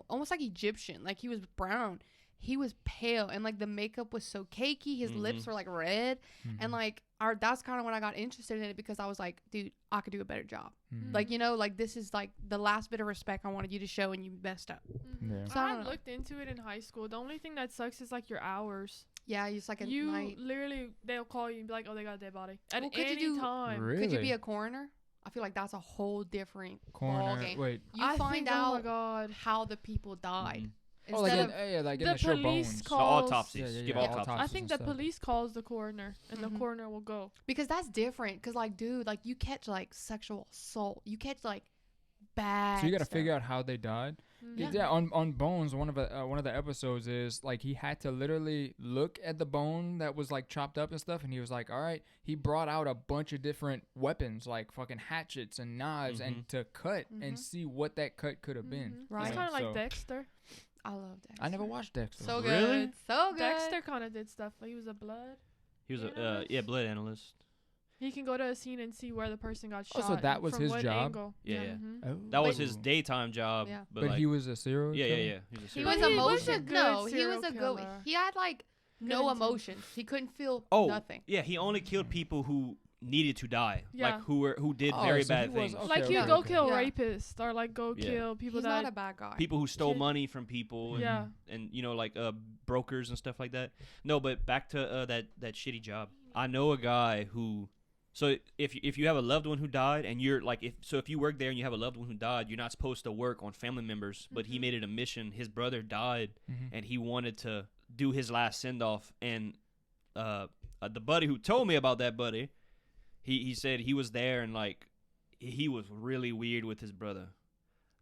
almost like Egyptian, like he was brown. He was pale, and like the makeup was so cakey. His lips were like red, and like that's kind of when I got interested in it, because I was like, dude, I could do a better job. Like, you know, like this is like the last bit of respect I wanted you to show, and you messed up. Yeah. So I I don't had know. looked into it in high school. The only thing that sucks is like your hours. Yeah, just like a You night. literally, they'll call you and be like, "Oh, they got a dead body." At Well, could you any do- time. Really? Could you be a coroner? I feel like that's a whole different ball Corner. game. Wait. You I find think, oh my out God. how the people died. Oh, like Instead in, of like in the the show police Bones. The calls. autopsies. Yeah, Give yeah, autopsies. I think the and stuff. police calls the coroner, and Mhm. the coroner will go. because that's different. Because like, dude, like you catch like sexual assault, you catch like bad. So you got to stuff. figure out how they died. Mhm. Yeah, on Bones, one of the episodes is like he had to literally look at the bone that was like chopped up and stuff, and he was like, all right, he brought out a bunch of different weapons like fucking hatchets and knives and to cut and see what that cut could have been. Mhm. Right. It's kind of like So- Dexter. I love Dexter. I never watched Dexter. So good. Really? So good. Dexter kind of did stuff. Like he was a blood. He was a Analyst? blood analyst. He can go to a scene and see where the person got Oh, shot. so that and was from his what job? Angle. Yeah, yeah. Mhm. Oh. That was his daytime job. Yeah. But, But like, he was a serial yeah, killer? yeah, yeah. He was a He serial was He killer. was a emotion. good No, he serial was a good. killer. He had like no intent. emotions. He couldn't feel Oh, nothing. yeah. He only killed people who needed to die, Yeah. like who did Oh, very so he bad was- things. okay, Like okay, you okay, go okay. kill Yeah. rapists or like go Yeah. kill people He's that. not a bad guy. People who stole Kid- money from people. And, Yeah. and you know, like brokers and stuff like that. No, but back to that shitty job. I know a guy who. So if you have a loved one who died, and you're like, if you work there and you have a loved one who died, you're not supposed to work on family members. But he made it a mission. His brother died, and he wanted to do his last send off. And the buddy who told me about that buddy, he said he was there, and like he was really weird with his brother.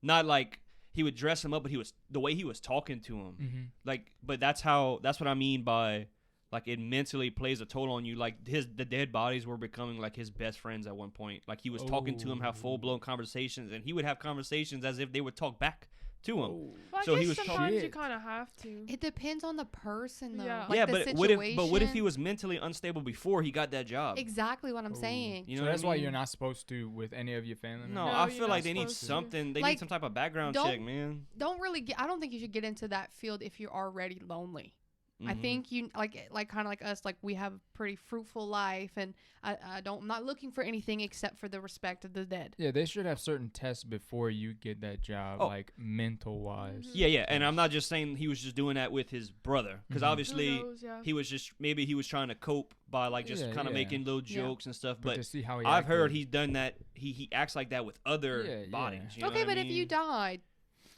Not like he would dress him up, but the way he was talking to him, Mm-hmm. like, but that's what I mean by, like, it mentally plays a toll on you. Like, the dead bodies were becoming like his best friends at one point. Like, he was talking to him, have full blown conversations, and he would have conversations as if they would talk back to him. Well, So I he guess was sometimes you shit. kind of have to. It depends on the person, though. Yeah. Like yeah, the but situation. what if he was mentally unstable before he got that job? Exactly what I'm saying. You know So what that's I why mean? you're not supposed to with any of your family No, members? No, I you're feel not like they need supposed to. something. They Like, need some type of background don't- check, man. I don't think you should get into that field if you're already lonely. I Mhm. think you like kind of like us, like we have a pretty fruitful life, and I'm not looking for anything except for the respect of the dead. Yeah, they should have certain tests before you get that job, Oh. like mental wise. Mhm. Yeah, and I'm not just saying he was just doing that with his brother, because Mhm. obviously Who knows, yeah. he was just maybe he was trying to cope by like just Yeah, kind of yeah. making little Yeah. jokes and stuff. But But to see how he I've heard acted- he's done that. He acts like that with other Yeah, yeah. bodies. You know Okay, what I but if you mean? died,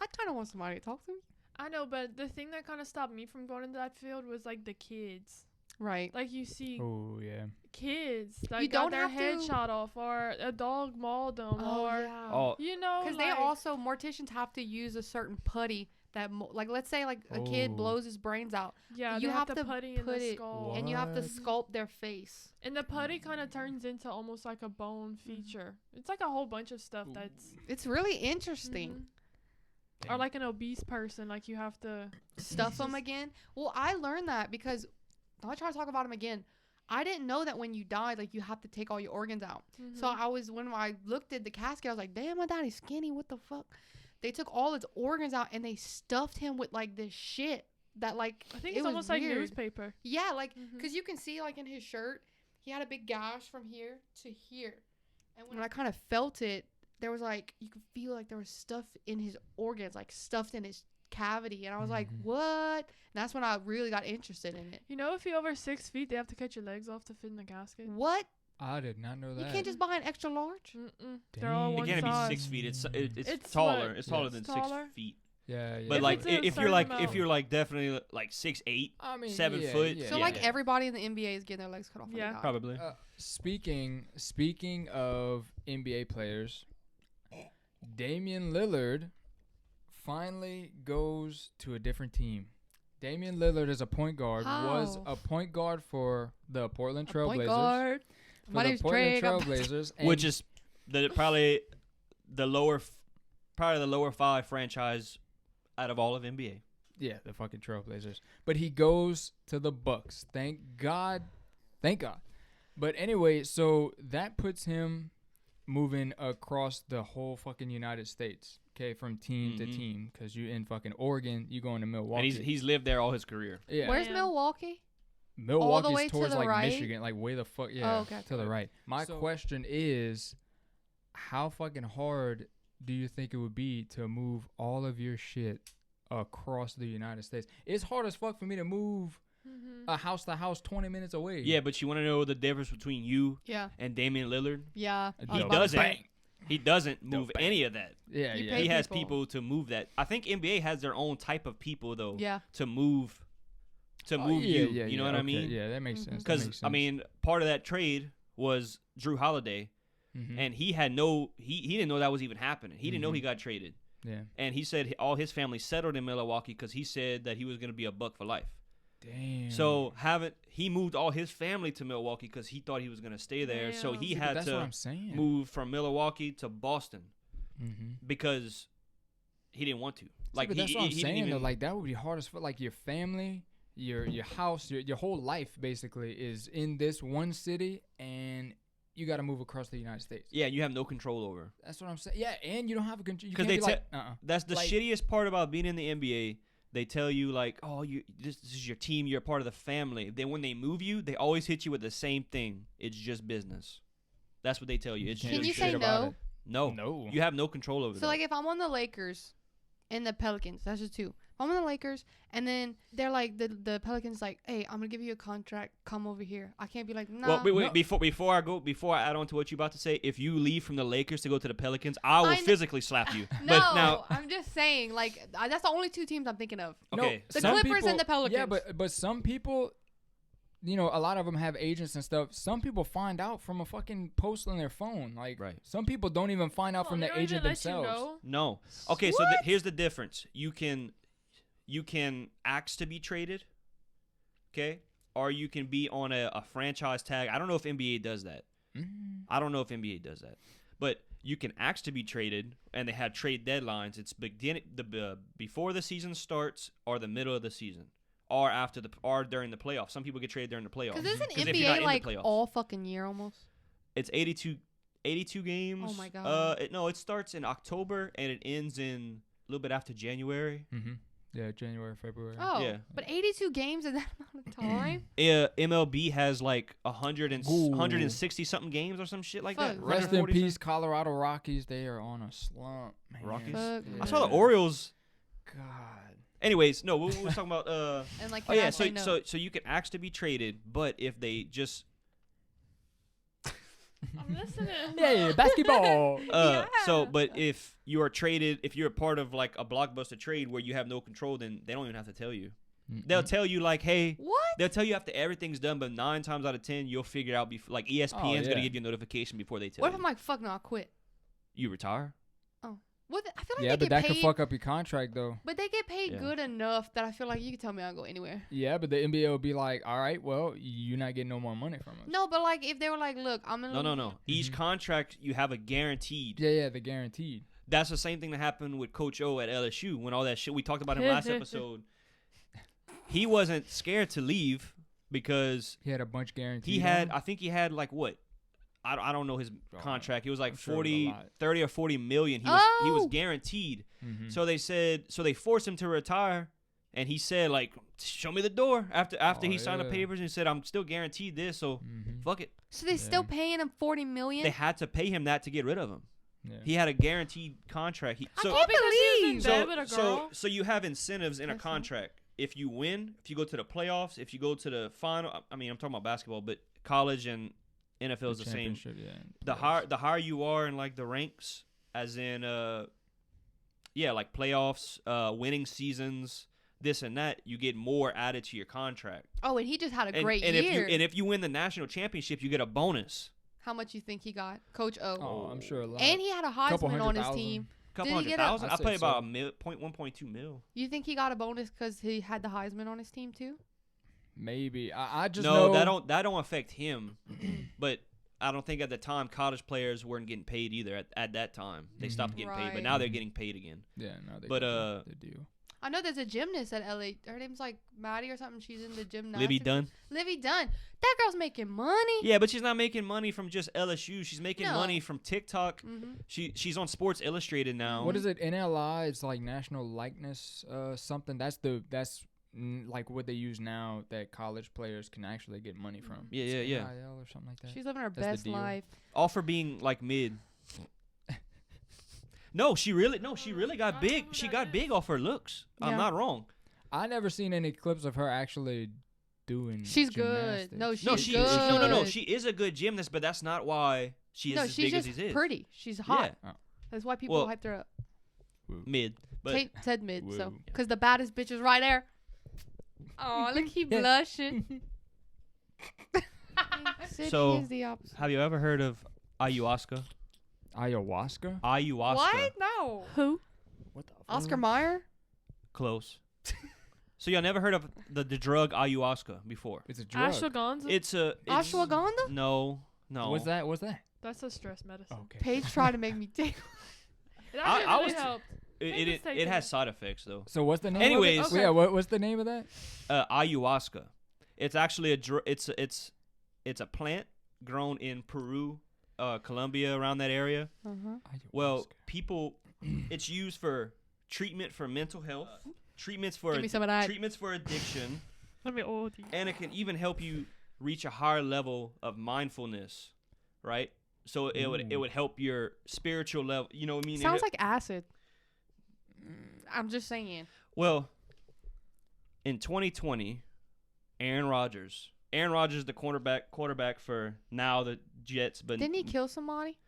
I kind of want somebody to talk to me. I know, but the thing that kind of stopped me from going into that field was like the kids. Right. Like you see Oh yeah. kids that You got don't their have head to- shot off, or a dog mauled them, or yeah. Oh, you know, Because they also morticians have to use a certain putty that like let's say like a kid Oh. blows his brains out, yeah, you they have have to to putty in put the it- skull, and you have to What? sculpt their face. and the putty kind of turns into almost like a bone feature. It's like a whole bunch of stuff that's It's really interesting. Mhm. Or like an obese person, like you have to. Stuff them again. Well, I learned that because I'm not trying to talk about them again. I didn't know that when you died, like you have to take all your organs out. So when I looked at the casket, I was like, damn, my daddy's skinny. What the fuck? They took all his organs out and they stuffed him with like this shit that like I think it it's was almost like weird. newspaper. Yeah, like Mhm. because you can see like in his shirt, he had a big gash from here to here, and when I kind of felt it, there was like you could feel like there was stuff in his organs, like stuffed in his cavity, and I was like, Mhm. what? And that's when I really got interested in it. You know, if you're over 6 feet, they have to cut your legs off to fit in the casket. What? I did not know You that. can't just buy an extra large? Mm-mm. They're all Dang. it one can't size. be 6 feet. It's It's taller. what? It's taller Yeah. than It's taller? 6 feet. Yeah, yeah. But If like it's a if you're certain like amount. definitely like 6'8", I mean, 7 yeah, foot. yeah, So yeah. like everybody in the NBA is getting their legs cut off. when they Yeah. die. Probably. Speaking of NBA players, Damian Lillard finally goes to a different team. Damian Lillard is a point guard. Was How? a point guard for the Portland A point Trailblazers. guard. For My the name's Portland Drake. I'm- Trailblazers, Which and- is probably the lower 5 franchise out of all of NBA. yeah, the fucking Trailblazers. But he goes to the Bucks. Thank God. Thank God. But anyway, so that puts him moving across the whole fucking United States. Okay, from team to Mhm. team, because you in fucking Oregon, you going to Milwaukee. And he's lived there all his career. yeah. Where's Damn. Milwaukee? Milwaukee's way to towards the like right? Michigan, like way the fuck yeah, okay, to the okay. right. My So- question is, how fucking hard do you think it would be to move all of your shit across the United States? It's hard as fuck for me to move Mhm. a house to house 20 minutes away. Yeah, but you want to know the difference between you Yeah. and Damian Lillard? Yeah. He I was about to doesn't. say. He doesn't move bang. any of that. Yeah, You yeah. pay He has people. people to move that. I think NBA has their own type of people though Yeah. to move Oh, you. yeah, You know yeah, what I okay, mean? Yeah, that makes Mhm. sense. that Because makes I sense. mean, part of that trade was Drew Holiday, Mhm. and he had he didn't know that was even happening. He didn't know he Mhm. got traded, yeah. and he said all his family settled in Milwaukee because he said that he was going to be a Buck for life. Damn. So he moved all his family to Milwaukee because he thought he was going to stay there. So Damn. he See, but had that's what to I'm saying. move from Milwaukee to Boston Mm-hmm. because he didn't want to. Like, but that's what I'm he saying. didn't Though, even, like that would be hard as fuck. Like your family, your house, your whole life basically is in this one city, and you got to move across the United States. yeah, you have no control over. That's what I'm saying. Yeah, and you don't have a control. You 'Cause can't they be like, That's the Like- shittiest part about being in the NBA. They tell you like, oh, this is your team. You're a part of the family. Then when they move you, they always hit you with the same thing. It's just business. That's what they tell you. It's can't Can just you do say shit about no? it. no. No. You have no control over So that. like if I'm on the Lakers and the Pelicans, that's just two. If I'm on the Lakers and then they're like the Pelicans like, hey, I'm gonna give you a contract. Come over here. I can't be like, nah. Well, wait, No. before I add on to what you're about to say, if you leave from the Lakers to go to the Pelicans, I will I kn- physically slap you. no, But now, I'm just saying like that's the only two teams I'm thinking of. okay, The some Clippers and the Yeah, Pelicans. but some people, you know, a lot of them have agents and stuff. Some people find out from a fucking post on their phone. Like, Right. some people don't even find out from They the don't even agent let you themselves. know. No. Okay, so here's the difference. You can ask to be traded, okay? Or you can be on a franchise tag. I don't know if NBA does that. I don't know if NBA does that. But you can ask to be traded, and they have trade deadlines. It's before the season starts or the middle of the season. Or or during the playoffs. Some people get traded during the playoffs. Because isn't if you're not NBA in like the playoffs. all fucking year almost? It's 82 games. Oh my God. It starts in October and it ends in a little bit after January. Mm-hmm. Yeah, January, February. Oh, Yeah. but 82 games in that amount of time? MLB has like 160 Ooh. something games or some shit like Fuck. that. Rest in 140 peace, Colorado Rockies. They are on a slump, man. Rockies? Fuck. I saw the Orioles. God. Anyways, no, we was talking about. And like, Oh can yeah, I say no? so you can ask to be traded, but if they just I'm listening. Yeah, basketball. but if you are traded, if you're a part of like a blockbuster trade where you have no control, then they don't even have to tell you. They'll tell you like, hey, What? they'll tell you after everything's done, but 9 times out of 10 you'll figure out like ESPN's yeah. gonna give you a notification before they tell What you. if I'm like, fuck no, I quit? You retire? What? I feel like Yeah, they but get that paid, could fuck up your contract, though. but they get paid Yeah. good enough that I feel like you can tell me I'll go anywhere. Yeah, but the NBA will be like, all right, well, you're not getting no more money from us. No, but like if they were like, look, I'm in. No. Each contract you have a guaranteed. Yeah, the guaranteed. That's the same thing that happened with Coach O at LSU when all that shit we talked about him last episode. He wasn't scared to leave because He had a bunch guaranteed. he had, on him. I think he had like what? I don't know his contract. It was like I'm sure it was a 40, lot. 30 or 40 million. He was Oh! guaranteed. Mhm. So they forced him to retire, and he said like, show me the door after he signed the yeah. papers and he said I'm still guaranteed this, so Mhm. fuck it. So they still paying him $40 million. They had to pay him that to get rid of him. Yeah. He had a guaranteed contract. I So can't because he was in believe. bed with a so girl. so you have incentives in a That's not- contract. If you win, if you go to the playoffs, if you go to the final, I mean I'm talking about basketball, but college and NFL is the same. championship, yeah, The higher you are in like the ranks, as in like playoffs, winning seasons, this and that, you get more added to your contract. Oh, and he just had a And, great and year. if you win the national championship, you get a bonus. How much you think he got, Coach O? Oh, I'm sure a lot. And he had a Couple Heisman on his 100,000. team. Couple Did he hundred get a- thousand. I I'd say played about so. 1.2 mil. You think he got a bonus because he had the Heisman on his team too? Maybe. I just No, know. that don't affect him. But I don't think at the time college players weren't getting paid either. At that time, they stopped getting paid, but Right. now they're getting paid again. Yeah, no, they But, do. They do. I know there's a gymnast at LA. Her name's like Maddie or something. She's in the gymnastics. Libby Dunn. Livy Dunn. That girl's making money. Yeah, but she's not making money from just LSU. She's making No. money from TikTok. Mm-hmm. She's on Sports Illustrated now. What is it? NLI? It's like national likeness, something. That's like what they use now that college players can actually get money from. Yeah, It's yeah. NIL or something like that. She's living her That's the best deal. life. All for being like mid. No, she really got big. She got big off her looks. I'm Yeah. not wrong. I never seen any clips of her actually doing. She's good. gymnastics. No, No, She's she good. no. She is a good gymnast, but that's not why she is No, as she's big as just she is. pretty. She's hot. Yeah, That's why people Well, hyped her up. mid. But Kate said mid, so Whoa. because the baddest bitch is right there. Oh, look, he Yeah. blushing. City So, is the opposite. have you ever heard of ayahuasca? Ayahuasca? Ayahuasca. What? No. Who? What the? Oscar Mayer? Close. So y'all never heard of the drug ayahuasca before? It's a drug. Ashwagandha? It's Ashwagandha? No. What's that? What's that? That's a stress medicine. Okay. Paige tried to make me take. It actually I really was helped. It has side effects though. So what's the name? Anyways. of it? Okay. Yeah. What's the name of that? Ayahuasca. It's actually it's a plant grown in Peru, Colombia, around that area. Uh-huh. Well, people, it's used for treatment for mental health, treatments for Give me some of that. treatments for addiction, Let me old you. and it can even help you reach a higher level of mindfulness, right? So it would help your spiritual level. You know what I mean? Sounds like acid. I'm just saying. Well, in 2020, Aaron Rodgers, the quarterback for now the Jets, but Didn't he kill somebody?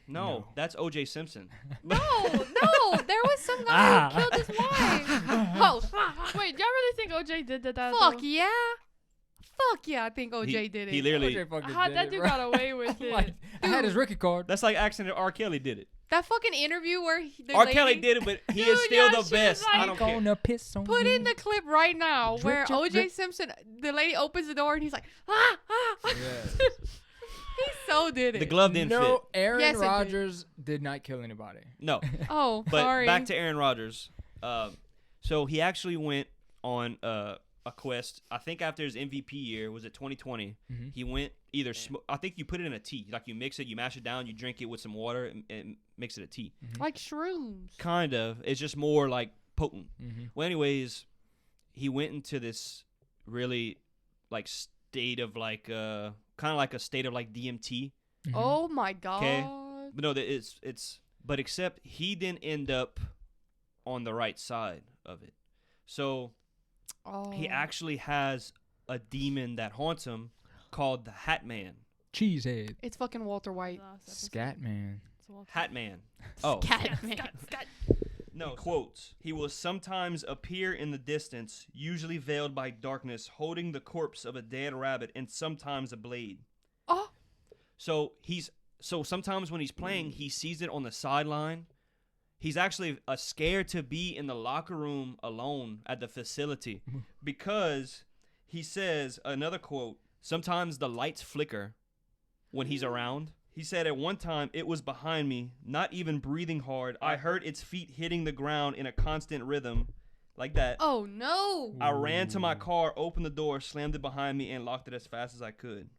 no, that's O.J. Simpson. No, there was some guy who killed his wife. Oh, Wait, y'all really think OJ did that? fuck though? yeah. Fuck yeah, I think OJ did it. He literally. OJ fucking How did that it, dude bro. got away with it? Like, I had his rookie card. That's like accident R. Kelly did it. That fucking interview where the R. lady Kelly did it, but he Dude, is still yeah, the she was best. I like- don't care. Gonna piss on put you. in the clip right now Drip, where drip, OJ drip. Simpson, the lady opens the door and he's like, ah, ah. Yes. He so did it. The glove didn't No, fit. Aaron Yes, it did. Rodgers did not kill anybody. No. Oh, But sorry. back to Aaron Rodgers. So he actually went on a quest. I think after his MVP year, was it 2020? Mhm. He went either. I think you put it in a tea. Like you mix it, you mash it down, you drink it with some water, and mix it a tea. Like shrooms. Kind of. It's just more like potent. Mm-hmm. Well, anyways, he went into this really like state of like kind of like a state of like DMT. Oh my god. Okay. But no, it's but except he didn't end up on the right side of it. So Oh. he actually has a demon that haunts him called the Hat Man. Cheesehead. It's fucking Walter White. Last episode. Scat man. It's Walter. Hat Man. Oh. Cat man. No, quotes. He will sometimes appear in the distance, usually veiled by darkness, holding the corpse of a dead rabbit and sometimes a blade. Oh. So sometimes when he's playing, he sees it on the sideline. He's actually scared to be in the locker room alone at the facility because he says, another quote, sometimes the lights flicker when he's around. He said at one time, it was behind me, not even breathing hard. I heard its feet hitting the ground in a constant rhythm like that. Oh no. I ran to my car, opened the door, slammed it behind me, and locked it as fast as I could.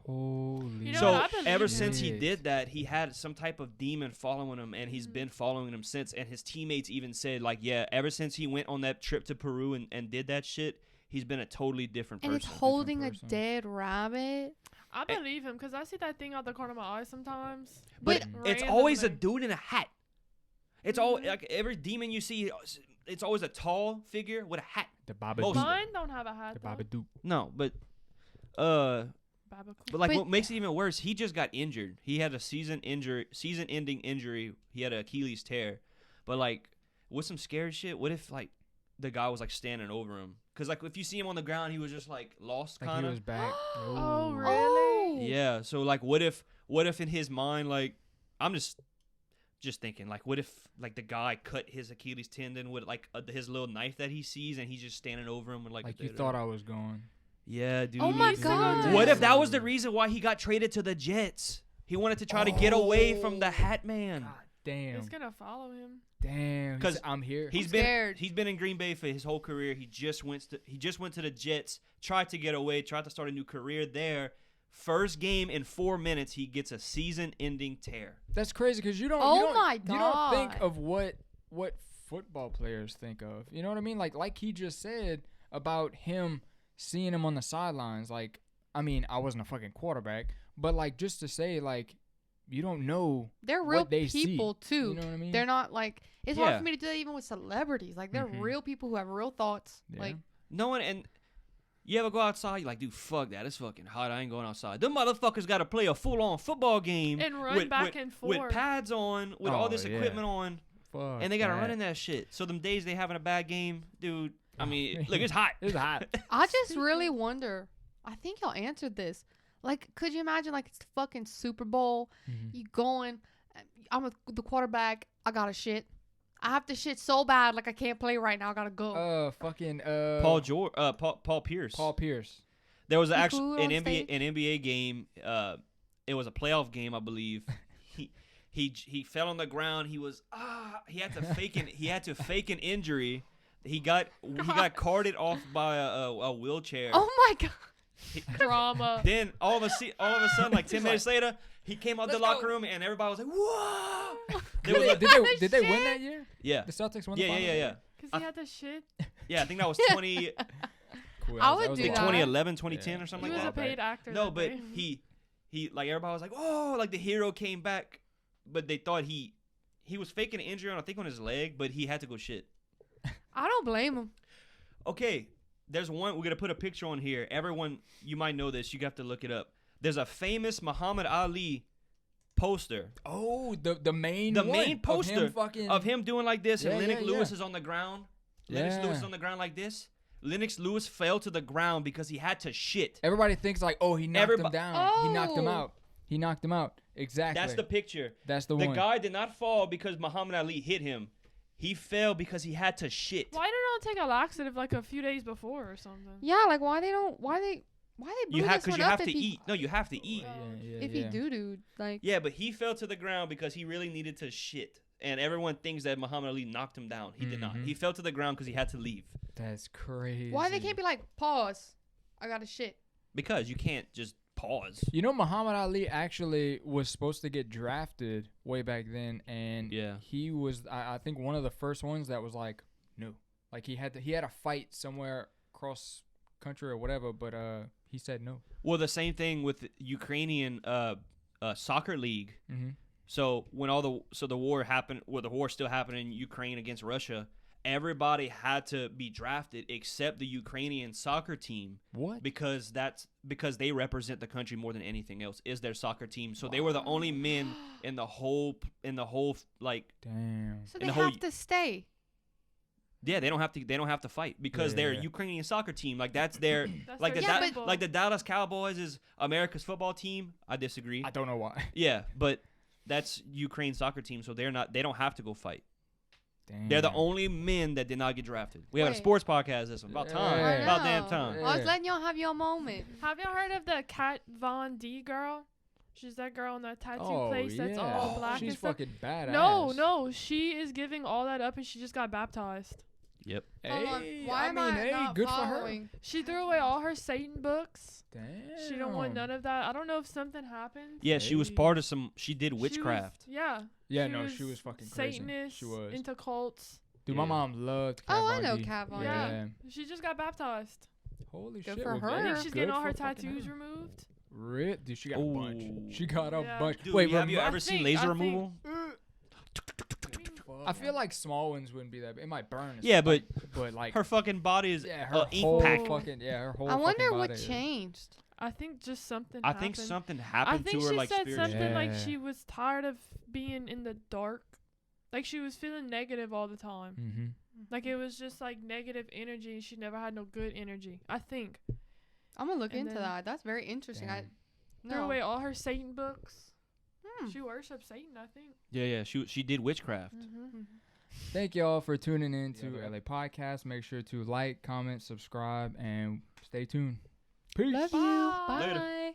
Holy. You know So what, I believe ever you. since he did that, he had some type of demon following him, and he's been following him since. And his teammates even said, like, yeah, ever since he went on that trip to Peru and did that shit, he's been a totally different And person. it's holding a person. dead rabbit. I believe him because I see that thing out the corner of my eye sometimes. But But- it's always a Randomly. dude in a hat. It's all like every demon you see, it's always a tall figure with a hat. The Baba Most- Doop. Mine don't have a hat. The though. Baba Doop. No, but Baba But like, But- what makes it even worse, he just got injured. He had a season-ending injury. He had an Achilles tear. But like, with some scary shit, what if like the guy was like standing over him? Because like, if you see him on the ground, he was just like lost, Like kind he was of. back. Oh, Ooh. really? Oh. Yeah. So like, what if in his mind, like, I'm just thinking, like, what if like the guy cut his Achilles tendon with like his little knife that he sees, and he's just standing over him with like. Like you thought I was going. Yeah, dude. Oh my He's gonna go god. to- What if that was the reason why he got traded to the Jets? He wanted to try to get away from the Hat Man. God damn. It's gonna follow him. Damn. 'Cause Because I'm here. He's I'm been scared. he's been in Green Bay for his whole career. He just went to the Jets, tried to get away, tried to start a new career there. First game in 4 minutes, he gets a season-ending tear. That's crazy because you don't. Oh you don't, my You don't think God. of what football players think of. You know what I mean? Like he just said about him seeing him on the sidelines. Like, I mean, I wasn't a fucking quarterback, but like just to say, like, you don't know They're real what they people see. too. You know what I mean? They're not like it's hard Yeah. for me to do that even with celebrities. Like they're Mhm. real people who have real thoughts. Yeah. Like No one and you ever go outside? You're like, dude, fuck that. It's fucking hot. I ain't going outside. Them motherfuckers got to play a full-on football game And run with, back with, and with forth. pads on, with all Oh, this yeah. equipment on, Fuck and they got to that. run in that shit. So them days they having a bad game, dude. I mean, look, it's hot. It's hot. I just really wonder. I think y'all answered this. Like, could you imagine like it's the fucking Super Bowl? Mhm. You going? I'm the quarterback. I got to shit. I have to shit so bad. Like I can't play right now. I gotta go. Fucking Paul Pierce. Paul Pierce. There was He actually booed an on NBA stage? an NBA game. It was a playoff game, I believe. He fell on the ground. He was he had to fake an injury. He got carted off by a wheelchair. Oh my god. Drama. Then all of a sudden, like 10 minutes later, he came out the Let's locker go. room and everybody was like, "Whoa!" There Did was they, a- did they did they win Shit. that year? yeah, The Celtics won the yeah, finals? yeah. Because he had the shit. Yeah, I think that was 20, Cool. I That would was do a like that. while. 2011, 2010 Yeah. or something He like was that. a paid actor. No, that but day. he like everybody was like, "Oh, like the hero came back," but they thought he was faking an injury on, I think, on his leg, but he had to go shit. I don't blame him. Okay, there's one. We're gonna put a picture on here. Everyone, you might know this. You have to look it up. There's a famous Muhammad Ali poster Oh, the main The one main poster of him fucking of him doing like this, and Yeah, Lennox yeah, Lewis yeah. is on the ground. Lennox Yeah. Lewis is on the ground like this. Lennox Lewis fell to the ground because he had to shit. Everybody thinks like, oh, he knocked him down. He knocked him Oh. out. He knocked him out. Exactly. That's the picture. That's the The one. guy did not fall because Muhammad Ali hit him. He fell because he had to shit. Why did not take a laxative like a few days before or something? Yeah, like why they blew You have this because one you up have if to he, eat. No, you have to eat. if he do like Yeah, but he fell to the ground because he really needed to shit. And everyone thinks that Muhammad Ali knocked him down. He did not. Mhm. He fell to the ground because he had to leave. That's crazy. why they can't be like pause? I gotta shit. Because you can't just pause. You know, Muhammad Ali actually was supposed to get drafted way back then, and Yeah. he was, I think, one of the first ones that was like, no, like he had a fight somewhere across country or whatever, but he said no. Well, the same thing with the Ukrainian soccer league. Mm-hmm. So when the war happened, the war still happened in Ukraine against Russia. Everybody had to be drafted except the Ukrainian soccer team. What? Because they represent the country more than anything else is their soccer team. So they were the only men in the whole like Damn. So In they the whole- have to stay. yeah, they don't have to fight because they're Yeah. a Ukrainian soccer team. Like that's their That's like their the Yeah, symbol. like the Dallas Cowboys is America's football team. I disagree. I don't know why. Yeah, but that's Ukraine soccer team, so they don't have to go fight. Damn. They're the only men that did not get drafted. We have a Wait. sports podcast this one. About time. Yeah. About damn time. Yeah. I was letting y'all have your moment. Have y'all heard of the Kat Von D girl? She's that girl in that tattoo Oh, place that's all yeah. black She's and stuff. fucking badass. No, she is giving all that up and she just got baptized. Yep. Hold on. Hey, Why am I hey, not good following? She threw away all her Satan books. for her. Damn. She don't want none of that. I don't know if something happened. Yeah, she was Hey. part of some. She did She was- witchcraft. Yeah. Yeah, no, she was fucking crazy. Satanist, She was. into cults. Dude, Yeah. my mom loved Kat Oh, I Von know D. Kat Von D. Yeah. She just got baptized. Holy Good shit. for well, her. I I think Good she's getting all her fucking tattoos her. removed. Rip, dude, she got a bunch. Ooh. She got a Yeah. bunch. Dude, Wait, have you I ever seen think- laser I think- removal? I feel like small ones wouldn't be that. It might burn. and Yeah, stuff, but like Her fucking body is yeah, her ink whole pack. fucking her whole. I wonder fucking what body is- changed. I think just something I happened. think something I happened think to her she like said spiritually. something like Yeah. she was tired of being in the dark. Like she was feeling negative all the time. Mhm. Like it was just like negative energy and she never had no good energy. I think. I'm gonna look And into then- that. That's very interesting. I Damn. Threw no. away all her Satan books. Hmm. She worships Satan, I think. Yeah. She did witchcraft. Mm-hmm. Thank y'all for tuning in to Yeah, man. LA Podcast. Make sure to like, comment, subscribe, and stay tuned. Peace. Love you. Bye. Bye. Later.